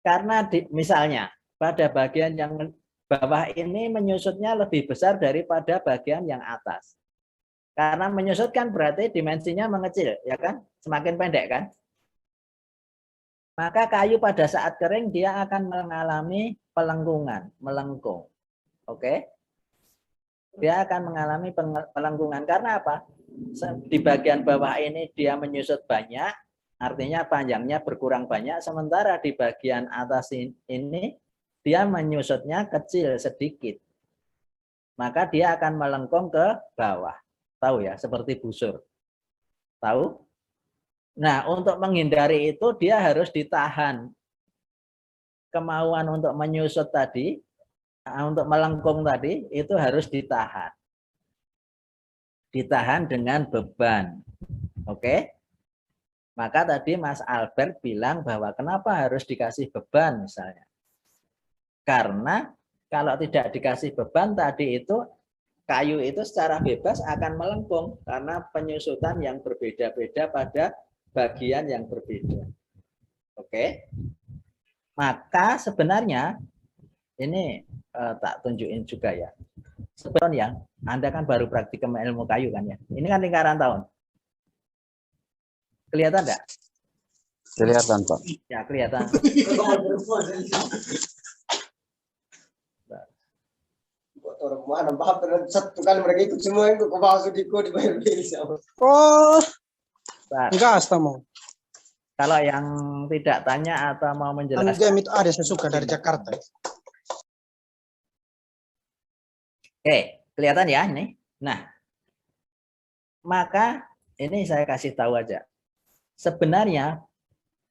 Karena misalnya pada bagian yang bawah ini menyusutnya lebih besar daripada bagian yang atas. Karena menyusut kan berarti dimensinya mengecil, ya kan? Semakin pendek kan? Maka kayu pada saat kering dia akan mengalami pelengkungan, melengkung. Oke? Dia akan mengalami pelengkungan. Karena apa? Di bagian bawah ini dia menyusut banyak, artinya panjangnya berkurang banyak, sementara di bagian atas ini dia menyusutnya kecil sedikit. Maka dia akan melengkung ke bawah. Tahu ya, seperti busur. Tahu? Nah, untuk menghindari itu dia harus ditahan. Kemauan untuk menyusut tadi, untuk melengkung tadi, itu harus ditahan. Ditahan dengan beban. Oke? Maka tadi Mas Albert bilang bahwa kenapa harus dikasih beban misalnya. Karena kalau tidak dikasih beban tadi itu, kayu itu secara bebas akan melengkung karena penyusutan yang berbeda-beda pada bagian yang berbeda. Oke? Maka sebenarnya, ini tak tunjukin juga ya. Sebenarnya Anda kan baru praktikum ilmu kayu kan ya. Ini kan lingkaran tahun. Kelihatan enggak? Kelihatan, Pak. Ya, kelihatan. Orang mana bapak satu kali mereka ikut semua itu kau bawa sudiko dibayar beli sama. Oh, enggak mau. Kalau yang tidak tanya atau mau menjelaskan. Game itu ada saya suka dari Jakarta. Oke, kelihatan ya ini. Nah, maka ini saya kasih tahu aja. Sebenarnya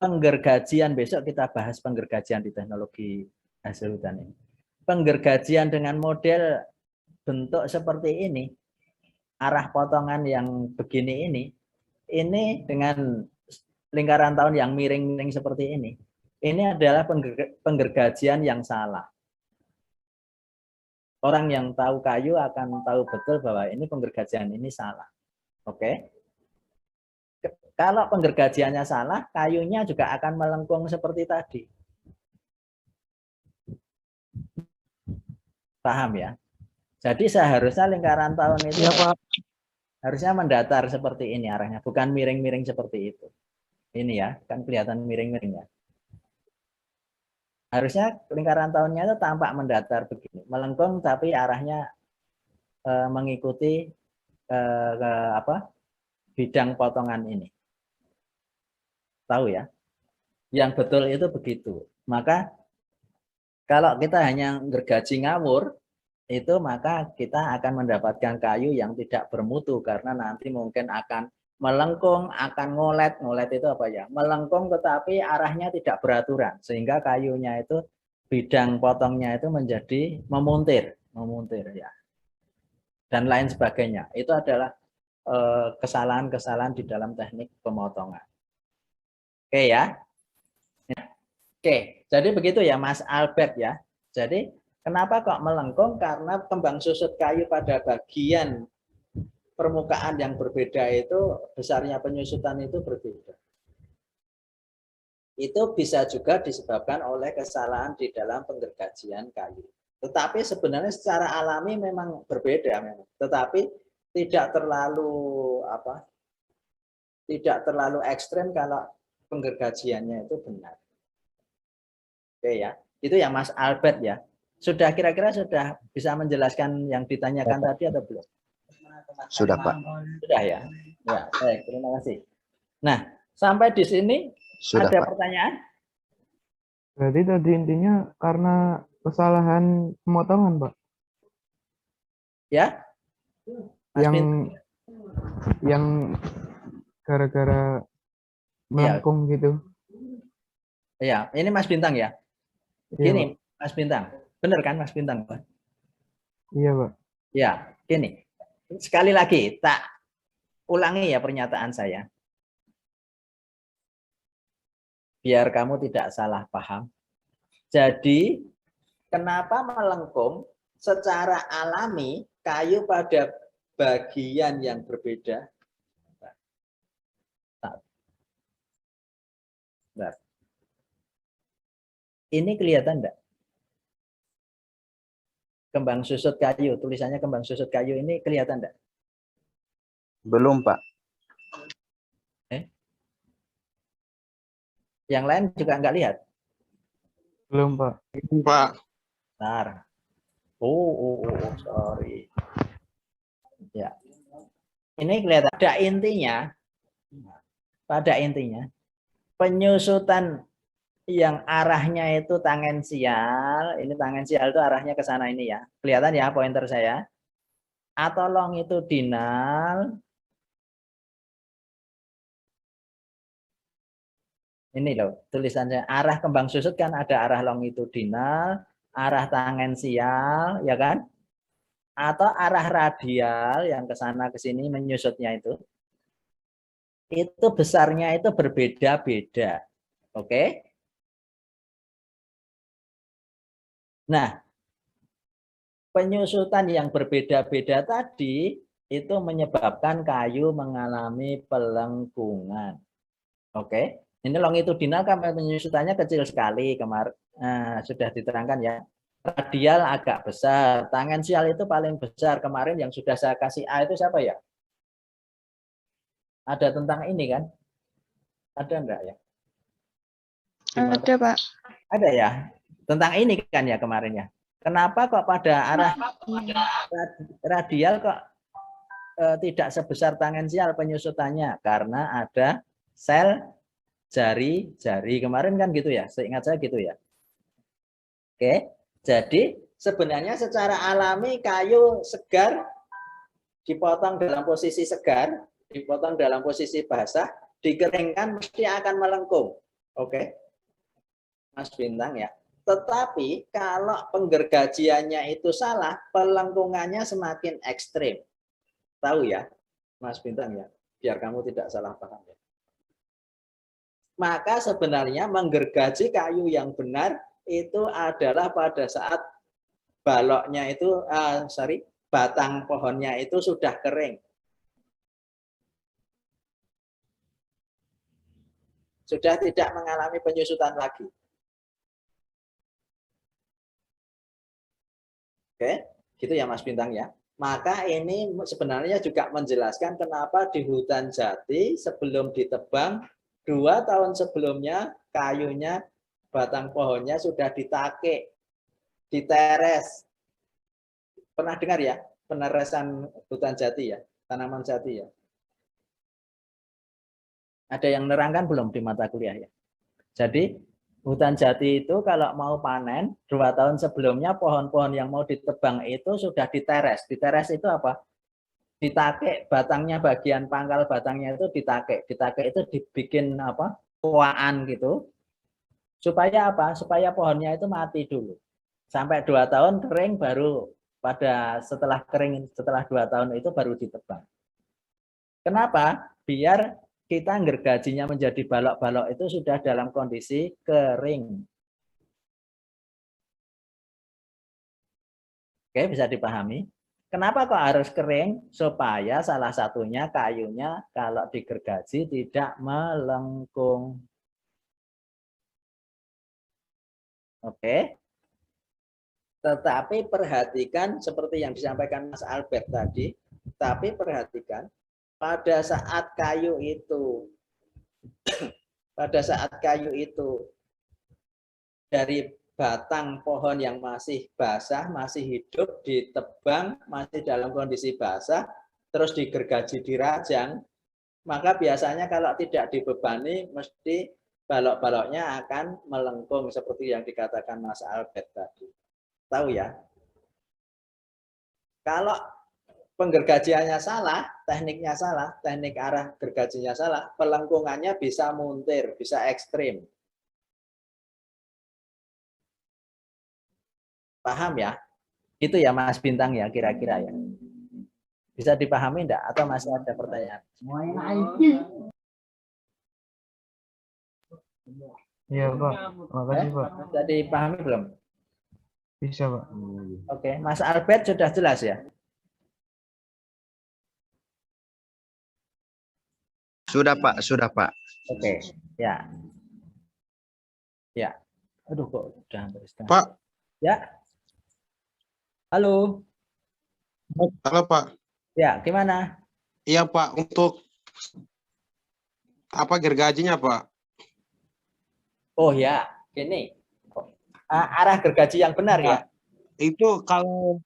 penggergajian besok kita bahas penggergajian di teknologi hasil hutan ini. Penggergajian dengan model bentuk seperti ini, arah potongan yang begini ini dengan lingkaran tahun yang miring-miring seperti ini adalah penggergajian yang salah. Orang yang tahu kayu akan tahu betul bahwa ini penggergajian ini salah. Oke? Kalau penggergajiannya salah, kayunya juga akan melengkung seperti tadi. Paham ya? Jadi seharusnya lingkaran tahun itu ya, Pak, harusnya mendatar seperti ini arahnya, bukan miring-miring seperti itu. Ini ya, kan kelihatan miring-miring ya. Harusnya lingkaran tahunnya itu tampak mendatar begini, melengkung tapi arahnya mengikuti bidang potongan ini. Tahu ya? Yang betul itu begitu. Maka kalau kita hanya gergaji ngawur, itu maka kita akan mendapatkan kayu yang tidak bermutu karena nanti mungkin akan melengkung, akan ngolet itu apa ya? Melengkung tetapi arahnya tidak beraturan sehingga kayunya itu bidang potongnya itu menjadi memuntir ya. dan lain sebagainya. Itu adalah kesalahan-kesalahan di dalam teknik pemotongan. Oke ya. Oke, jadi begitu ya Mas Albert ya. Jadi kenapa kok melengkung? Karena kembang susut kayu pada bagian permukaan yang berbeda itu besarnya penyusutan itu berbeda. Itu bisa juga disebabkan oleh kesalahan di dalam penggergajian kayu. Tetapi sebenarnya secara alami memang berbeda memang. Tetapi tidak terlalu tidak terlalu ekstrem kalau penggergajiannya itu benar. Oke ya, itu ya Mas Albert ya. Sudah kira-kira sudah bisa menjelaskan yang ditanyakan tadi atau belum? Sudah Pak. Sudah ya. Ya, baik, terima kasih. Nah, sampai di sini Sudah, ada Pak. pertanyaan? Berarti tadi intinya karena kesalahan pemotongan, Pak. Ya. Mas yang gara-gara melengkung gitu. Iya, ini Mas Bintang ya. Gini, Iya, Mas Bintang. Benar kan Mas Bintang, Pak? iya, Pak. Ya, gini. Sekali lagi, tak ulangi ya pernyataan saya. Biar kamu tidak salah paham. Jadi, kenapa melengkung? Secara alami, kayu pada bagian yang berbeda. Bentar. Ini kelihatan enggak? Kembang susut kayu, tulisannya kembang susut kayu ini kelihatan enggak? Belum, Pak. Yang lain juga enggak lihat? Belum, Pak. Pak. Bentar. Oh, sorry. Ya. Ini kelihatan. Pada intinya, penyusutan yang arahnya itu tangensial, ini tangensial itu arahnya ke sana ini ya. Kelihatan ya pointer saya. Atau longitudinal. Ini loh tulisannya, arah kembang susut kan ada arah longitudinal, arah tangensial, ya kan? Atau arah radial yang ke sana ke sini menyusutnya itu besarnya itu berbeda-beda. Oke? Nah, penyusutan yang berbeda-beda tadi itu menyebabkan kayu mengalami pelengkungan. Oke? Ini longitudinal kan penyusutannya kecil sekali kemarin. Nah, sudah diterangkan ya. Radial agak besar, tangensial itu paling besar. Kemarin yang sudah saya kasih A itu siapa ya? Ada tentang ini kan? Ada enggak ya? Ada, Pak. Ada ya? Tentang ini kan ya kemarin ya. Kenapa kok pada arah radial kok tidak sebesar tangensial penyusutannya? Karena ada sel jari-jari. Kemarin kan gitu ya, seingat saya gitu ya. Oke, jadi sebenarnya secara alami kayu segar dipotong dalam posisi segar, dipotong dalam posisi basah, dikeringkan mesti akan melengkung. Oke, Mas Bintang ya. Tetapi kalau penggergajiannya itu salah, pelengkungannya semakin ekstrim. Tahu ya, Mas Bintang ya, biar kamu tidak salah paham ya. Maka sebenarnya menggergaji kayu yang benar itu adalah pada saat baloknya itu, batang pohonnya itu sudah kering. Sudah tidak mengalami penyusutan lagi. Oke, gitu ya Mas Bintang ya. Maka ini sebenarnya juga menjelaskan kenapa di hutan jati sebelum ditebang 2 tahun sebelumnya kayunya, batang pohonnya sudah ditakik, diteres. Pernah dengar ya peneresan hutan jati ya, tanaman jati ya? Ada yang nerangkan belum di mata kuliah ya? Jadi hutan jati itu kalau mau panen 2 tahun sebelumnya pohon-pohon yang mau ditebang itu sudah diteres. Diteres itu apa? Ditakik batangnya, bagian pangkal batangnya itu ditakik. Ditakik itu dibikin apa? Kuaan gitu. Supaya apa? Supaya pohonnya itu mati dulu. Sampai 2 tahun kering baru setelah kering, setelah 2 tahun itu baru ditebang. Kenapa? Biar kita gergajinya menjadi balok-balok itu sudah dalam kondisi kering. Oke, bisa dipahami. Kenapa kok harus kering? Supaya salah satunya kayunya kalau digergaji tidak melengkung. Oke. Tetapi perhatikan seperti yang disampaikan Mas Albert tadi, tapi perhatikan pada saat kayu itu dari batang pohon yang masih basah, masih hidup, ditebang, masih dalam kondisi basah, terus digergaji dirajang, maka biasanya kalau tidak dibebani, mesti balok-baloknya akan melengkung seperti yang dikatakan Mas Albert tadi. Tahu ya? Kalau penggergajiannya salah, tekniknya salah, teknik arah gergajinya salah, pelengkungannya bisa muntir, bisa ekstrim. Paham ya? Itu ya Mas Bintang ya kira-kira ya. Bisa dipahami enggak? Atau masih ada pertanyaan? Iya Pak, makasih Pak. Bisa dipahami belum? Bisa Pak. Oke, Mas Albert sudah jelas ya? Sudah Pak, sudah Pak. Oke, ya. Ya. Aduh kok udah hampir setengah. Pak. Ya. Halo. Halo Pak. Ya, gimana? Iya Pak, untuk apa gergajinya Pak? Oh ya, ini arah gergaji yang benar ya? Itu kalau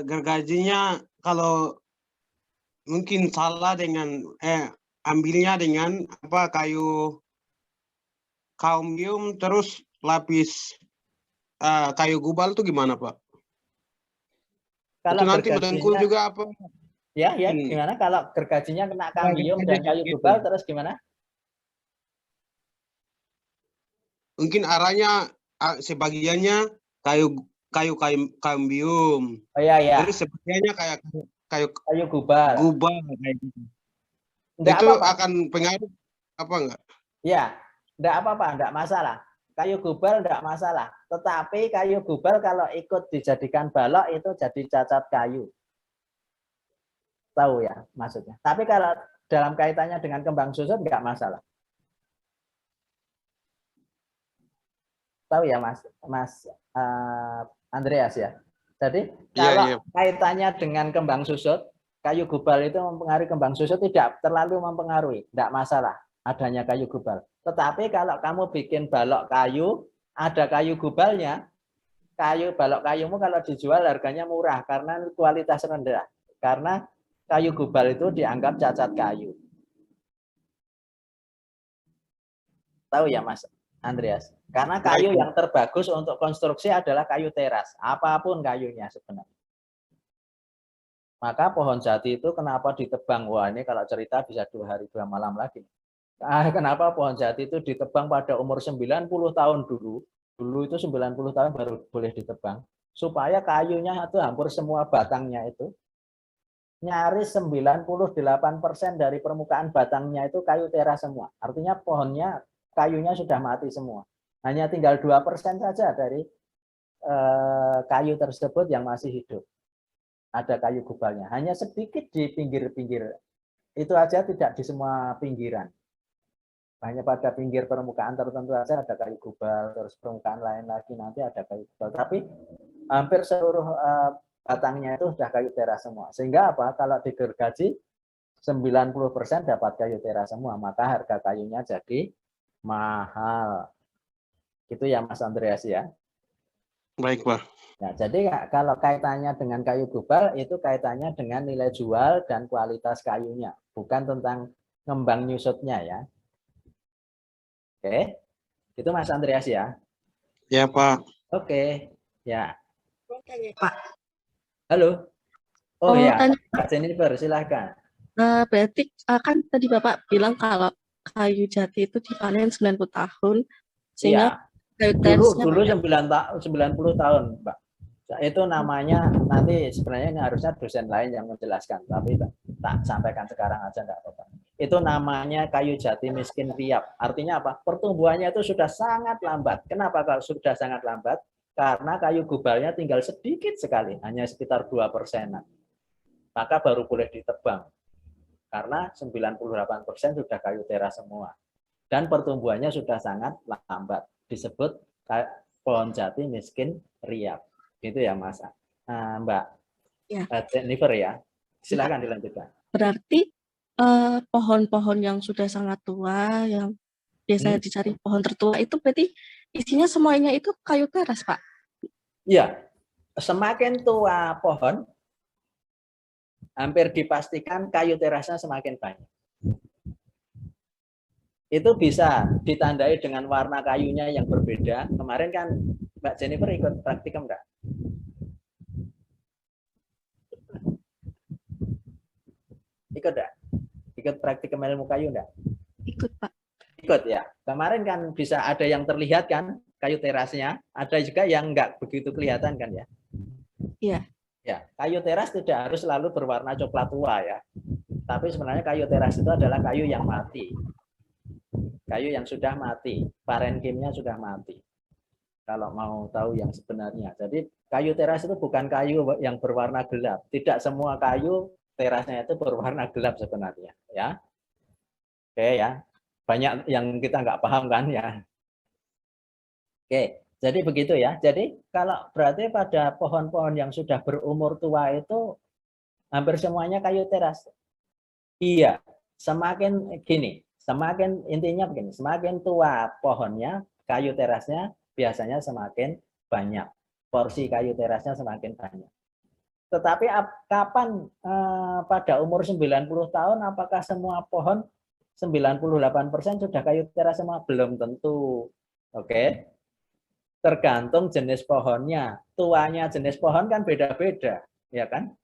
gergajinya kalau mungkin salah dengan ambilnya dengan apa kayu kaumbium terus lapis kayu gubal itu gimana Pak? Kalau itu nanti melengkung juga apa? Ya, gimana kalau gergajinya kena kambium dan kayu gubal terus gimana? Mungkin arahnya sebagiannya kayu kambium. Oh iya. Terus sebagiannya kayu gubal. Kayak gitu. Enggak itu apa-apa. Akan pengaruh apa enggak? Ya, enggak apa-apa, enggak masalah. Kayu gubal enggak masalah. Tetapi kayu gubal kalau ikut dijadikan balok itu jadi cacat kayu. Tahu ya maksudnya. Tapi kalau dalam kaitannya dengan kembang susut enggak masalah. Tahu ya Mas Andreas ya. Jadi kalau kaitannya dengan kembang susut, kayu gubal itu mempengaruhi kembang susut tidak terlalu mempengaruhi, tidak masalah adanya kayu gubal. Tetapi kalau kamu bikin balok kayu, ada kayu gubalnya, balok kayumu kalau dijual harganya murah karena kualitas rendah. Karena kayu gubal itu dianggap cacat kayu. Tahu ya Mas Andreas? Karena kayu yang terbagus untuk konstruksi adalah kayu teras. Apapun kayunya sebenarnya. Maka pohon jati itu kenapa ditebang? Wah ini kalau cerita bisa 2 hari 2 malam lagi. Kenapa pohon jati itu ditebang pada umur 90 tahun dulu. Dulu itu 90 tahun baru boleh ditebang. Supaya kayunya itu hampir semua batangnya itu. Nyaris 98% dari permukaan batangnya itu kayu teras semua. Artinya pohonnya, kayunya sudah mati semua. Hanya tinggal 2% saja dari kayu tersebut yang masih hidup. Ada kayu gubalnya. Hanya sedikit di pinggir-pinggir. Itu aja tidak di semua pinggiran. Hanya pada pinggir permukaan tertentu saja ada kayu gubal. Terus permukaan lain lagi nanti ada kayu gubal. Tapi hampir seluruh batangnya itu sudah kayu teras semua. Sehingga apa? Kalau digergaji 90% dapat kayu teras semua. Maka harga kayunya jadi mahal. Itu ya Mas Andreas ya. Baik Pak. Nah, jadi kalau kaitannya dengan kayu gubal itu kaitannya dengan nilai jual dan kualitas kayunya, bukan tentang ngembang nyusutnya ya. Oke, itu Mas Andreas ya. Ya Pak. Oke, ya. Pak. Halo. Oh ya, Pak Jennifer silahkan. Berarti kan tadi Bapak bilang kalau kayu jati itu dipanen 90 tahun, sehingga Dulu 90 tahun, Mbak. Itu namanya, nanti sebenarnya ini harusnya dosen lain yang menjelaskan, tapi tak sampaikan sekarang aja enggak apa-apa. Itu namanya kayu jati miskin riap. Artinya apa? Pertumbuhannya itu sudah sangat lambat. Kenapa kalau sudah sangat lambat? Karena kayu gubalnya tinggal sedikit sekali, hanya sekitar 2%. Maka baru boleh ditebang. Karena 98% sudah kayu teras semua. Dan pertumbuhannya sudah sangat lambat. Disebut pohon jati miskin riap. Itu ya Mas, Mbak ya. Jennifer ya. Silakan dilanjutkan. Berarti pohon-pohon yang sudah sangat tua, yang biasanya dicari pohon tertua itu berarti isinya semuanya itu kayu teras, Pak? Iya. Semakin tua pohon, hampir dipastikan kayu terasnya semakin banyak. Itu bisa ditandai dengan warna kayunya yang berbeda. Kemarin kan Mbak Jennifer ikut praktikum enggak? Ikut enggak? Ikut praktikum ilmu kayu enggak? Ikut, Pak. Ikut ya. Kemarin kan bisa ada yang terlihat kan kayu terasnya, ada juga yang enggak begitu kelihatan kan ya? Iya. Ya, kayu teras tidak harus selalu berwarna coklat tua ya. Tapi sebenarnya kayu teras itu adalah kayu yang mati. Kayu yang sudah mati, parenkimnya sudah mati. Kalau mau tahu yang sebenarnya. Jadi kayu teras itu bukan kayu yang berwarna gelap. Tidak semua kayu terasnya itu berwarna gelap sebenarnya. Ya, oke ya. Banyak yang kita nggak paham kan ya. Oke, jadi begitu ya. Jadi kalau berarti pada pohon-pohon yang sudah berumur tua itu hampir semuanya kayu teras. Iya, semakin gini. Semakin intinya begini, semakin tua pohonnya, kayu terasnya biasanya semakin banyak. Porsi kayu terasnya semakin banyak. Tetapi kapan pada umur 90 tahun apakah semua pohon 98% sudah kayu teras semua? Belum tentu. Oke. Tergantung jenis pohonnya. Tuanya jenis pohon kan beda-beda, ya kan?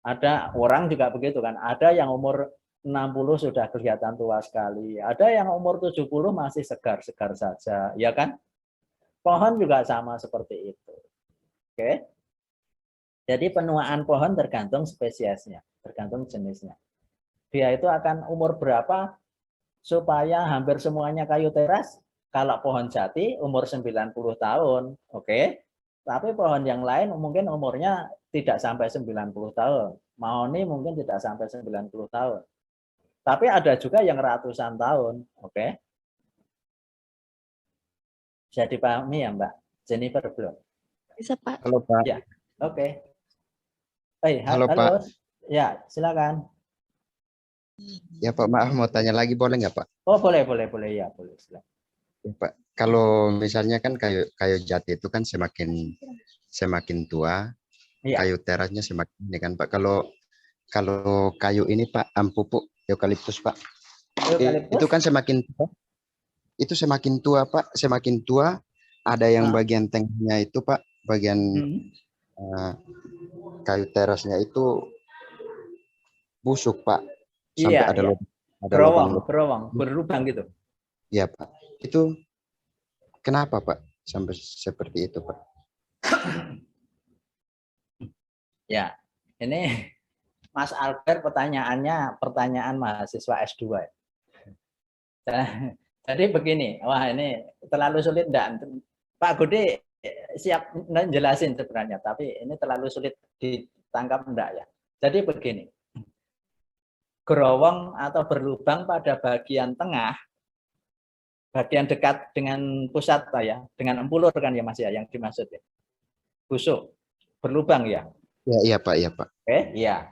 Ada orang juga begitu kan. Ada yang umur 60 sudah kelihatan tua sekali. Ada yang umur 70 masih segar-segar saja, ya kan? Pohon juga sama seperti itu. Oke. Jadi penuaan pohon tergantung spesiesnya, tergantung jenisnya. Dia itu akan umur berapa supaya hampir semuanya kayu teras? Kalau pohon jati umur 90 tahun, oke. Tapi pohon yang lain mungkin umurnya tidak sampai 90 tahun. Mahoni mungkin tidak sampai 90 tahun. Tapi ada juga yang ratusan tahun, oke? Bisa dipahami ya Mbak Jennifer belum? Bisa Pak. Halo Pak. Ya, oke. Halo Pak. Ya, silakan. Ya Pak, maaf mau tanya lagi boleh nggak Pak? Oh boleh ya boleh. Silakan. Ya, Pak, kalau misalnya kan kayu jati itu kan semakin tua, ya. Kayu terasnya semakin ini kan Pak. Kalau kayu ini Pak, ampupuk eukaliptus Pak. Eukaliptus? Itu kan semakin tua Pak, semakin tua ada yang bagian tengahnya itu Pak, bagian kayu terasnya itu busuk Pak. Sampai iya, ada iya. Gerowong, berlubang gitu. Iya Pak. Itu kenapa Pak sampai seperti itu Pak? Ya, ini Mas Albert pertanyaan mahasiswa S2. Jadi begini, wah ini terlalu sulit enggak? Pak Gede siap menjelasin sebenarnya, tapi ini terlalu sulit ditangkap enggak ya? Jadi begini, gerowong atau berlubang pada bagian tengah, bagian dekat dengan pusat ya, dengan empulur kan ya Mas ya, yang dimaksud ya. Busuk, berlubang ya? Iya Pak, iya Pak. Oke, iya.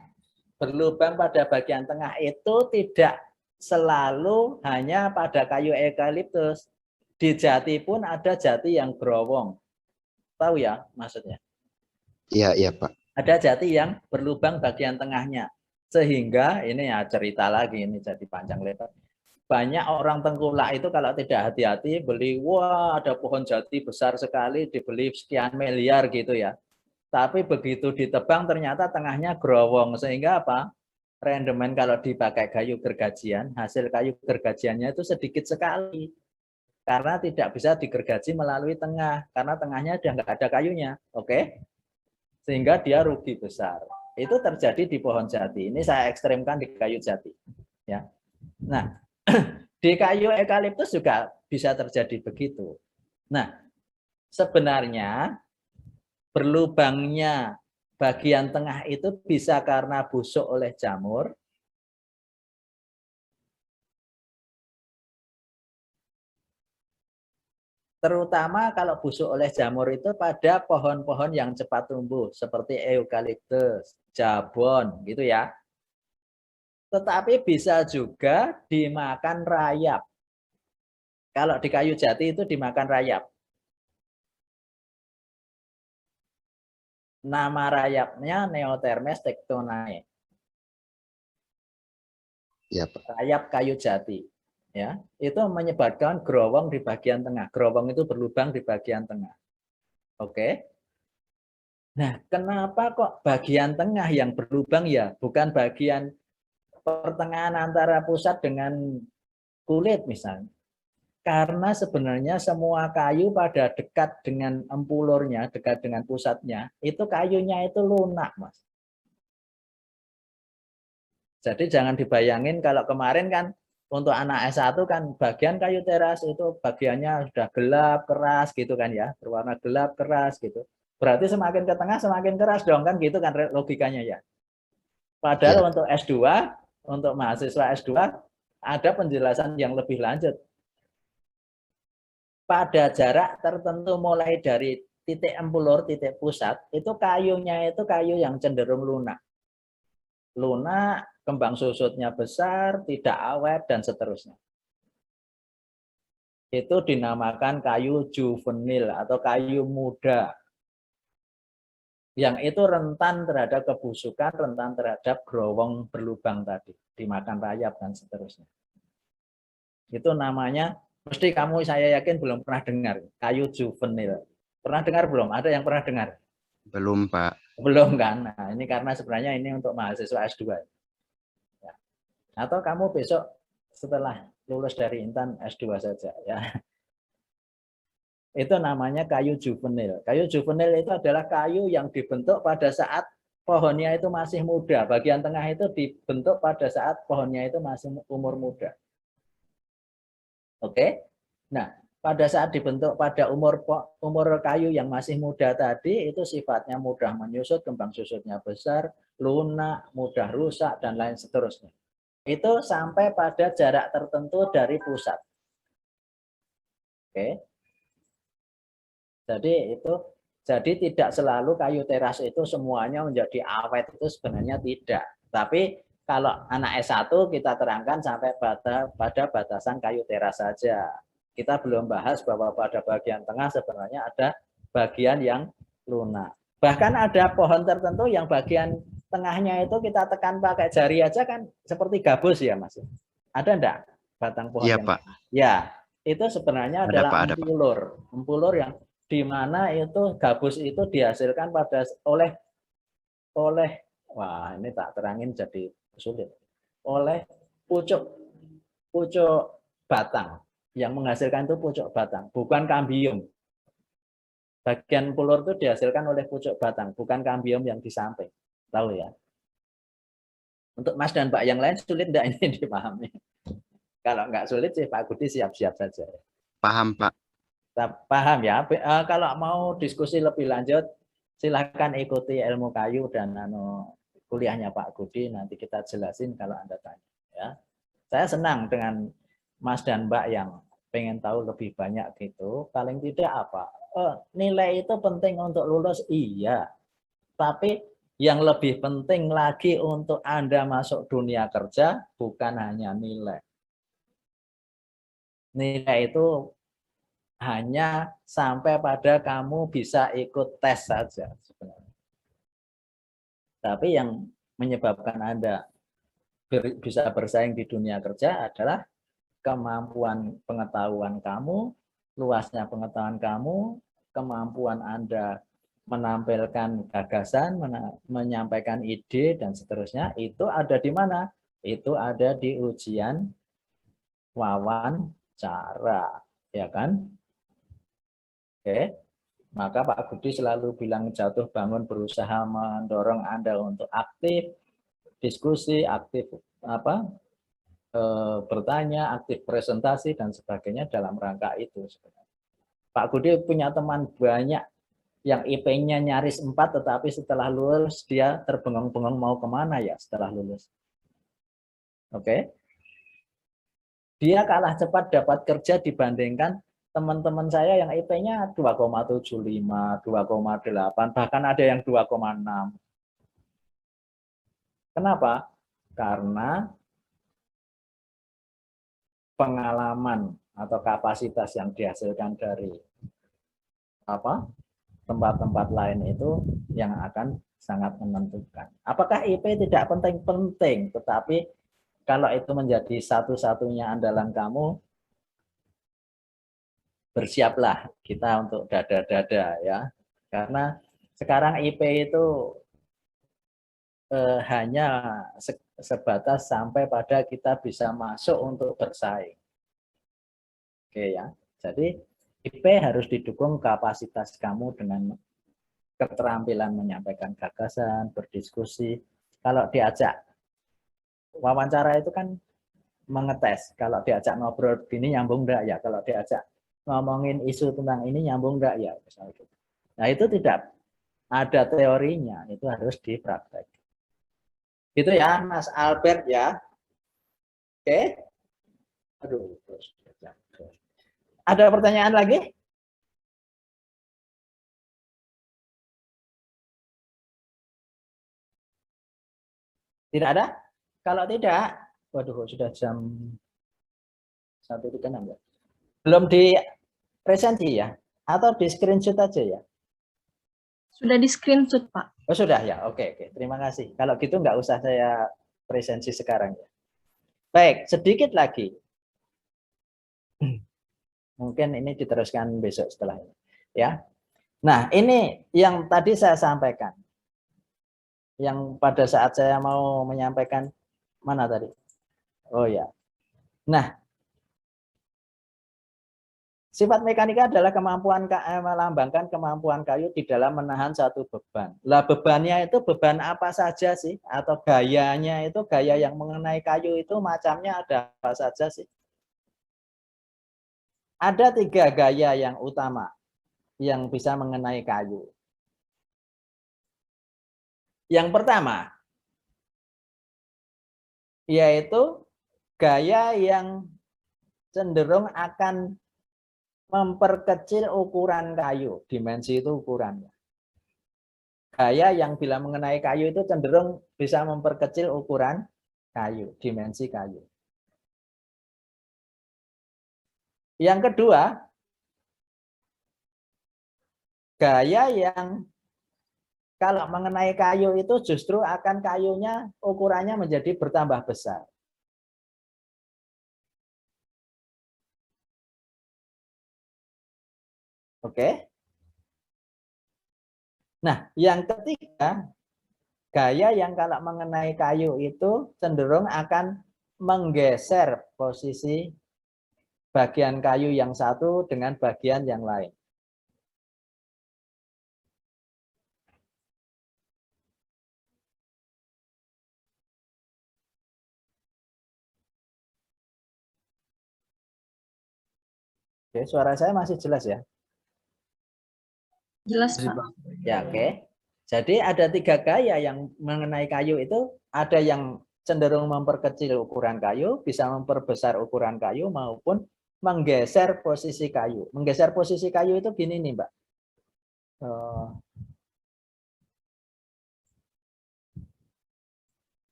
Berlubang pada bagian tengah itu tidak selalu hanya pada kayu eukaliptus. Di jati pun ada jati yang gerowong. Tahu ya maksudnya? Iya Pak. Ada jati yang berlubang bagian tengahnya. Sehingga ini ya cerita lagi, ini jadi panjang lebar. Banyak orang tengkulak itu kalau tidak hati-hati beli, wah ada pohon jati besar sekali, dibeli sekian miliar gitu ya. Tapi begitu ditebang ternyata tengahnya gerowong. Sehingga apa? Rendemen kalau dipakai kayu gergajian, hasil kayu gergajiannya itu sedikit sekali. karena tidak bisa digergaji melalui tengah, karena tengahnya udah nggak ada kayunya. Oke? Sehingga dia rugi besar. Itu terjadi di pohon jati. Ini saya ekstremkan di kayu jati. Ya. Nah, di kayu eukaliptus juga bisa terjadi begitu. Nah, sebenarnya berlubangnya bagian tengah itu bisa karena busuk oleh jamur, terutama kalau busuk oleh jamur itu pada pohon-pohon yang cepat tumbuh seperti eukaliptus, jabon gitu ya. Tetapi bisa juga dimakan rayap. Kalau di kayu jati itu dimakan rayap. Nama rayapnya Neothermes tectonae. Ya, Pak. Rayap kayu jati. Ya, itu menyebabkan growong di bagian tengah. Growong itu berlubang di bagian tengah. Oke. Nah, kenapa kok bagian tengah yang berlubang ya? Bukan bagian pertengahan antara pusat dengan kulit misalnya. Karena sebenarnya semua kayu pada dekat dengan empulurnya, dekat dengan pusatnya, itu kayunya itu lunak, Mas. Jadi jangan dibayangin kalau kemarin kan untuk anak S1 kan bagian kayu teras itu bagiannya sudah gelap, keras gitu kan ya, berwarna gelap, keras gitu. Berarti semakin ke tengah semakin keras dong kan gitu kan logikanya ya. Padahal untuk S2, untuk mahasiswa S2 ada penjelasan yang lebih lanjut. Pada jarak tertentu mulai dari titik empulur, titik pusat, itu kayunya itu kayu yang cenderung lunak. Lunak, kembang susutnya besar, tidak awet, dan seterusnya. Itu dinamakan kayu juvenil atau kayu muda. Yang itu rentan terhadap kebusukan, rentan terhadap growong berlubang tadi. Dimakan rayap dan seterusnya. Itu namanya, mesti kamu saya yakin belum pernah dengar, kayu juvenil. Pernah dengar belum? Ada yang pernah dengar? Belum, Pak. Belum kan? Nah, ini karena sebenarnya ini untuk mahasiswa S2. Ya. Atau kamu besok setelah lulus dari Intan S2 saja ya. Itu namanya kayu juvenil. Kayu juvenil itu adalah kayu yang dibentuk pada saat pohonnya itu masih muda. Bagian tengah itu dibentuk pada saat pohonnya itu masih umur muda. Oke? Nah, pada saat dibentuk pada umur kayu yang masih muda tadi, itu sifatnya mudah menyusut, kembang susutnya besar, lunak, mudah rusak, dan lain seterusnya. Itu sampai pada jarak tertentu dari pusat. Oke. Jadi tidak selalu kayu teras itu semuanya menjadi awet, itu sebenarnya tidak. Tapi kalau anak S1 kita terangkan sampai pada batasan kayu teras saja. Kita belum bahas bahwa pada bagian tengah sebenarnya ada bagian yang lunak. Bahkan ada pohon tertentu yang bagian tengahnya itu kita tekan pakai jari aja kan seperti gabus ya Mas. Ada enggak batang pohon? Iya, yang... Pak. Ya, itu sebenarnya ada, adalah Pak, empulur. Empulur yang di mana itu gabus itu dihasilkan oleh wah ini tak terangin jadi sulit, oleh pucuk batang yang menghasilkan itu pucuk batang, bukan kambium. Bagian empulur itu dihasilkan oleh pucuk batang, bukan kambium yang di samping. Tahu ya? Untuk Mas dan Mbak yang lain sulit enggak ini dipahami? Kalau enggak sulit sih Pak Budi siap-siap saja. Paham, Pak. Paham ya. Kalau mau diskusi lebih lanjut, silahkan ikuti ilmu kayu dan kuliahnya Pak Budi. Nanti kita jelasin kalau Anda tanya. Ya. Saya senang dengan Mas dan Mbak yang pengen tahu lebih banyak gitu. Paling tidak apa? Nilai itu penting untuk lulus, iya. Tapi yang lebih penting lagi untuk Anda masuk dunia kerja bukan hanya nilai. Nilai itu hanya sampai pada kamu bisa ikut tes saja sebenarnya. Tapi yang menyebabkan Anda bisa bersaing di dunia kerja adalah kemampuan pengetahuan kamu, luasnya pengetahuan kamu, kemampuan Anda menampilkan gagasan, menyampaikan ide, dan seterusnya. Itu ada di mana? Itu ada di ujian wawancara. Ya kan? Oke. Maka Pak Budi selalu bilang jatuh bangun berusaha mendorong Anda untuk aktif, diskusi, aktif bertanya, aktif presentasi dan sebagainya dalam rangka itu. Pak Budi punya teman banyak yang IP-nya nyaris 4, tetapi setelah lulus dia terbengong-bengong mau kemana ya setelah lulus. Oke. Dia kalah cepat dapat kerja dibandingkan teman-teman saya yang IP-nya 2,75, 2,8, bahkan ada yang 2,6. Kenapa? Karena pengalaman atau kapasitas yang dihasilkan dari tempat-tempat lain itu yang akan sangat menentukan. Apakah IP tidak penting-penting, tetapi kalau itu menjadi satu-satunya andalan kamu, bersiaplah kita untuk dada-dada ya. Karena sekarang IP itu hanya sebatas sampai pada kita bisa masuk untuk bersaing. Oke ya. Jadi IP harus didukung kapasitas kamu dengan keterampilan menyampaikan gagasan, berdiskusi. Kalau diajak wawancara itu kan mengetes. Kalau diajak ngobrol gini nyambung enggak ya? Kalau diajak ngomongin isu tentang ini nyambung enggak ya? Misalnya gitu. Nah itu tidak ada teorinya, itu harus dipraktek. Gitu ya Mas Albert ya. Oke. Aduh, ada pertanyaan lagi? Tidak ada? Kalau tidak, waduh sudah jam 1.36 ya. Belum di presenti ya? Atau di screenshot aja ya? Sudah di screenshot, Pak. Oh sudah ya, oke. Terima kasih. Kalau gitu nggak usah saya presensi sekarang ya. Baik, sedikit lagi. Mungkin ini diteruskan besok setelah ini. Ya. Nah, ini yang tadi saya sampaikan. Yang pada saat saya mau menyampaikan, mana tadi? Oh ya. Nah, sifat mekanika adalah kemampuan melambangkan kemampuan kayu di dalam menahan satu beban. Lah bebannya itu beban apa saja sih? Atau gayanya itu gaya yang mengenai kayu itu macamnya ada apa saja sih? Ada 3 gaya yang utama yang bisa mengenai kayu. Yang pertama, yaitu gaya yang cenderung akan memperkecil ukuran kayu. Dimensi itu ukurannya. Gaya yang bila mengenai kayu itu cenderung bisa memperkecil ukuran kayu, dimensi kayu. Yang kedua, gaya yang kalau mengenai kayu itu justru akan kayunya ukurannya menjadi bertambah besar. Oke. Nah, yang ketiga, gaya yang kalau mengenai kayu itu cenderung akan menggeser posisi bagian kayu yang satu dengan bagian yang lain. Oke, suara saya masih jelas ya? Jelas, Pak. Ya, oke. Jadi ada 3 gaya yang mengenai kayu itu, ada yang cenderung memperkecil ukuran kayu, bisa memperbesar ukuran kayu maupun menggeser posisi kayu. Menggeser posisi kayu itu gini nih, Mbak.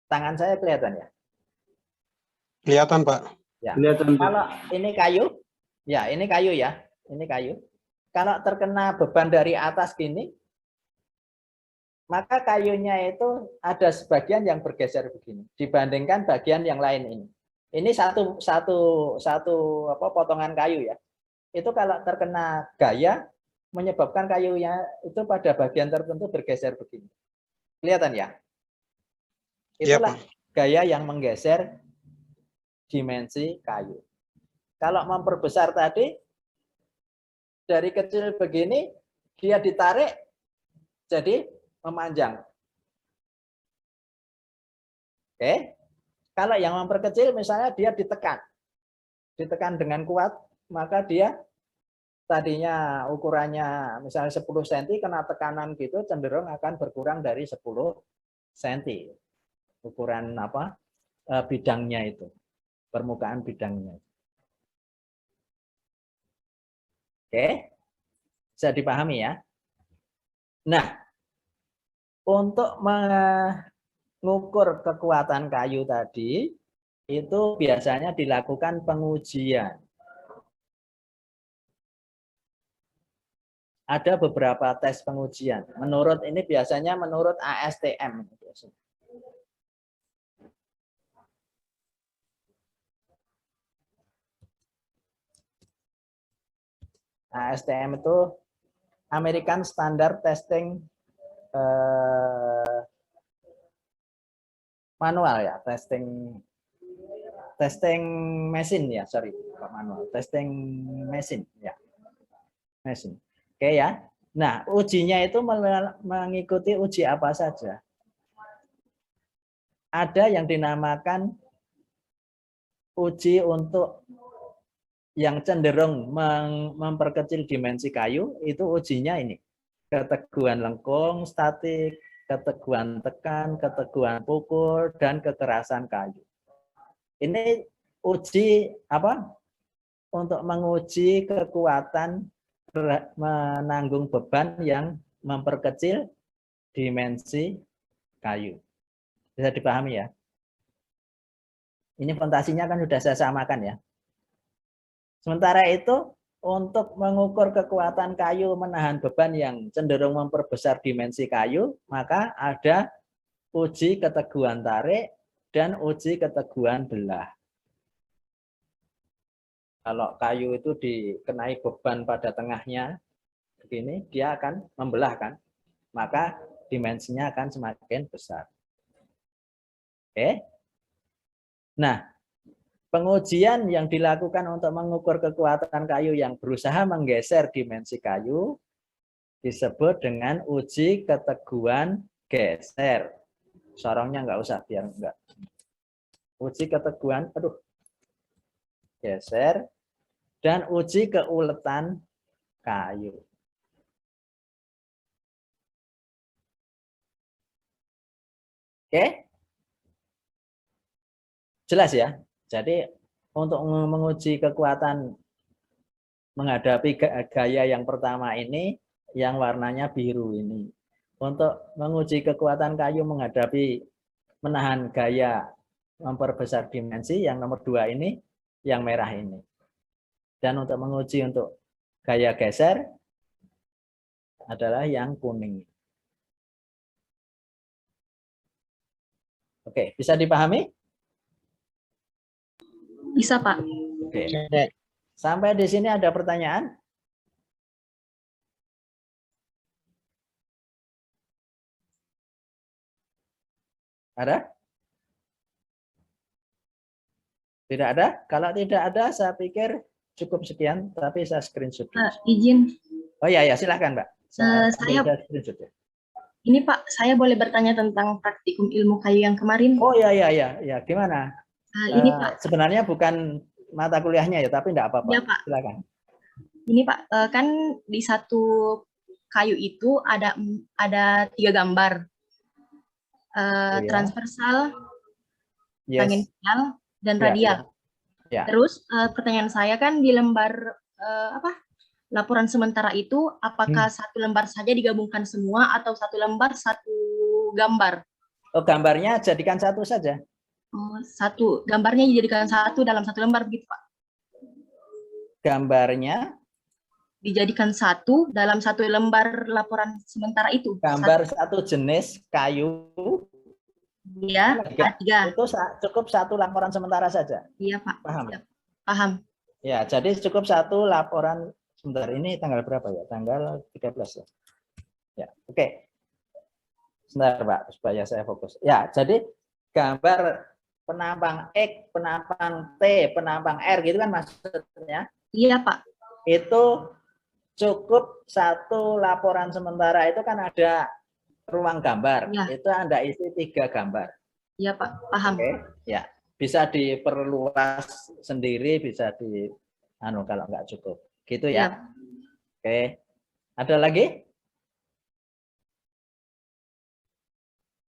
Tangan saya kelihatan ya? Kelihatan, Pak. Ya. Kelihatan, Pak. Kalau ini kayu, ya ini kayu ya, ini kayu. Kalau terkena beban dari atas gini, maka kayunya itu ada sebagian yang bergeser begini dibandingkan bagian yang lain ini. Ini satu potongan kayu ya. Itu kalau terkena gaya menyebabkan kayunya itu pada bagian tertentu bergeser begini. Kelihatan ya? Itulah gaya yang menggeser dimensi kayu. Kalau memperbesar tadi, dari kecil begini, dia ditarik, jadi memanjang. Oke. Kalau yang memperkecil, misalnya dia ditekan dengan kuat, maka dia tadinya ukurannya misalnya 10 cm, kena tekanan gitu, cenderung akan berkurang dari 10 cm. Ukuran apa? Bidangnya itu, permukaan bidangnya. Oke, bisa dipahami ya. Nah, untuk mengukur kekuatan kayu tadi, itu biasanya dilakukan pengujian. Ada beberapa tes pengujian. Menurut ini biasanya menurut ASTM. ASTM itu American Standard Testing manual ya, testing mesin ya, sorry, bukan manual, testing mesin ya, mesin. Oke ya. Nah, ujinya itu mengikuti uji apa saja. Ada yang dinamakan uji untuk yang cenderung memperkecil dimensi kayu, itu ujinya ini. Keteguhan lengkung, statik, keteguhan tekan, keteguhan pukul, dan kekerasan kayu. Ini uji apa? Untuk menguji kekuatan menanggung beban yang memperkecil dimensi kayu. Bisa dipahami ya? Ini fantasinya kan sudah saya samakan ya. Sementara itu, untuk mengukur kekuatan kayu menahan beban yang cenderung memperbesar dimensi kayu, maka ada uji keteguhan tarik dan uji keteguhan belah. Kalau kayu itu dikenai beban pada tengahnya, begini, dia akan membelah kan, maka dimensinya akan semakin besar. Oke. Nah, pengujian yang dilakukan untuk mengukur kekuatan kayu yang berusaha menggeser dimensi kayu disebut dengan uji keteguhan geser. Sorongnya nggak usah, biar enggak. Uji keteguhan, geser, dan uji keuletan kayu. Oke? Jelas ya? Jadi untuk menguji kekuatan menghadapi gaya yang pertama ini, yang warnanya biru ini. Untuk menguji kekuatan kayu menghadapi menahan gaya memperbesar dimensi, yang nomor 2 ini, yang merah ini. Dan untuk menguji untuk gaya geser adalah yang kuning. Oke, bisa dipahami? Bisa, Pak. Oke. Sampai di sini ada pertanyaan? Ada? Tidak ada? Kalau tidak ada, saya pikir cukup sekian, tapi saya screenshot. Izin. Oh ya, silakan, Mbak. Saya screenshot ya. Ini Pak, saya boleh bertanya tentang praktikum ilmu kayu yang kemarin? Oh ya, gimana? Ini Pak. Sebenarnya bukan mata kuliahnya ya, tapi enggak apa-apa. Ya, Pak. Silakan. Ini Pak, kan di satu kayu itu ada 3 gambar. Transversal, tangential, dan radial. Ya. Terus pertanyaan saya kan di lembar laporan sementara itu, apakah satu lembar saja digabungkan semua atau satu lembar satu gambar? Oh, gambarnya jadikan satu saja. Oh, satu gambarnya dijadikan satu dalam satu lembar begitu Pak? Gambarnya dijadikan satu dalam satu lembar laporan sementara itu. Gambar satu jenis kayu. Iya, A3. Itu cukup satu laporan sementara saja. Iya Pak. Paham? Paham. Ya, jadi cukup satu laporan. Sebentar, ini tanggal berapa ya? Tanggal 13 ya. Ya, oke. Sebentar Pak, supaya saya fokus. Ya, jadi gambar penampang X, penampang T, penampang R gitu kan maksudnya. Iya, Pak. Itu cukup satu laporan sementara itu kan ada ruang gambar. Ya. Itu Anda isi 3 gambar. Iya, Pak. Paham. Oke, ya. Bisa diperluas sendiri, bisa di kalau nggak cukup. Gitu ya. Ya. Oke. Ada lagi?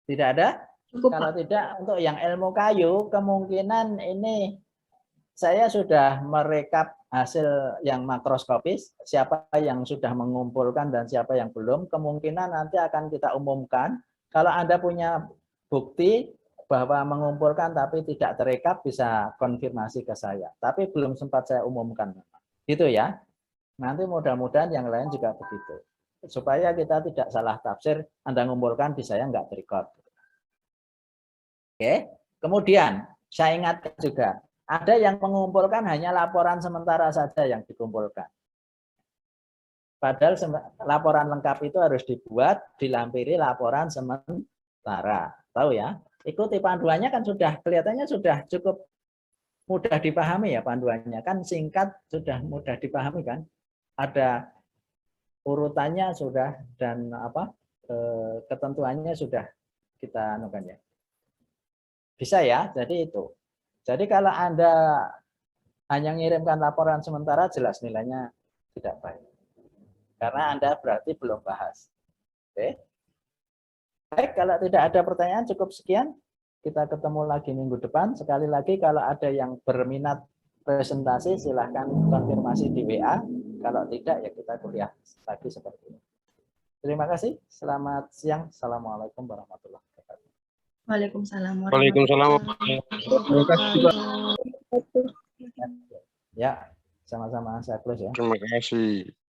Tidak ada? Cukup, Kalau Pak. tidak, untuk yang ilmu kayu, kemungkinan ini saya sudah merekap hasil yang makroskopis, siapa yang sudah mengumpulkan dan siapa yang belum, kemungkinan nanti akan kita umumkan. Kalau Anda punya bukti bahwa mengumpulkan tapi tidak terekap, bisa konfirmasi ke saya. Tapi belum sempat saya umumkan. Gitu ya. Nanti mudah-mudahan yang lain juga begitu. Supaya kita tidak salah tafsir, Anda mengumpulkan di saya nggak terekap. Oke, kemudian saya ingatkan juga, ada yang mengumpulkan hanya laporan sementara saja yang dikumpulkan. Padahal laporan lengkap itu harus dibuat, dilampiri laporan sementara. Tahu ya? Ikuti panduannya kan sudah, kelihatannya sudah cukup mudah dipahami ya panduannya. Kan singkat, sudah mudah dipahami kan? Ada urutannya sudah dan ketentuannya sudah kita anukan ya. Bisa ya, jadi itu. Jadi kalau Anda hanya mengirimkan laporan sementara, jelas nilainya tidak baik. Karena Anda berarti belum bahas. Oke. Baik, kalau tidak ada pertanyaan cukup sekian. Kita ketemu lagi minggu depan. Sekali lagi kalau ada yang berminat presentasi, silahkan konfirmasi di WA. Kalau tidak, ya kita kuliah lagi seperti ini. Terima kasih. Selamat siang. Assalamualaikum warahmatullahi wabarakatuh. Waalaikumsalam. Waalaikumsalam. Terima kasih, Pak. Ya, sama-sama saya close ya. Terima kasih.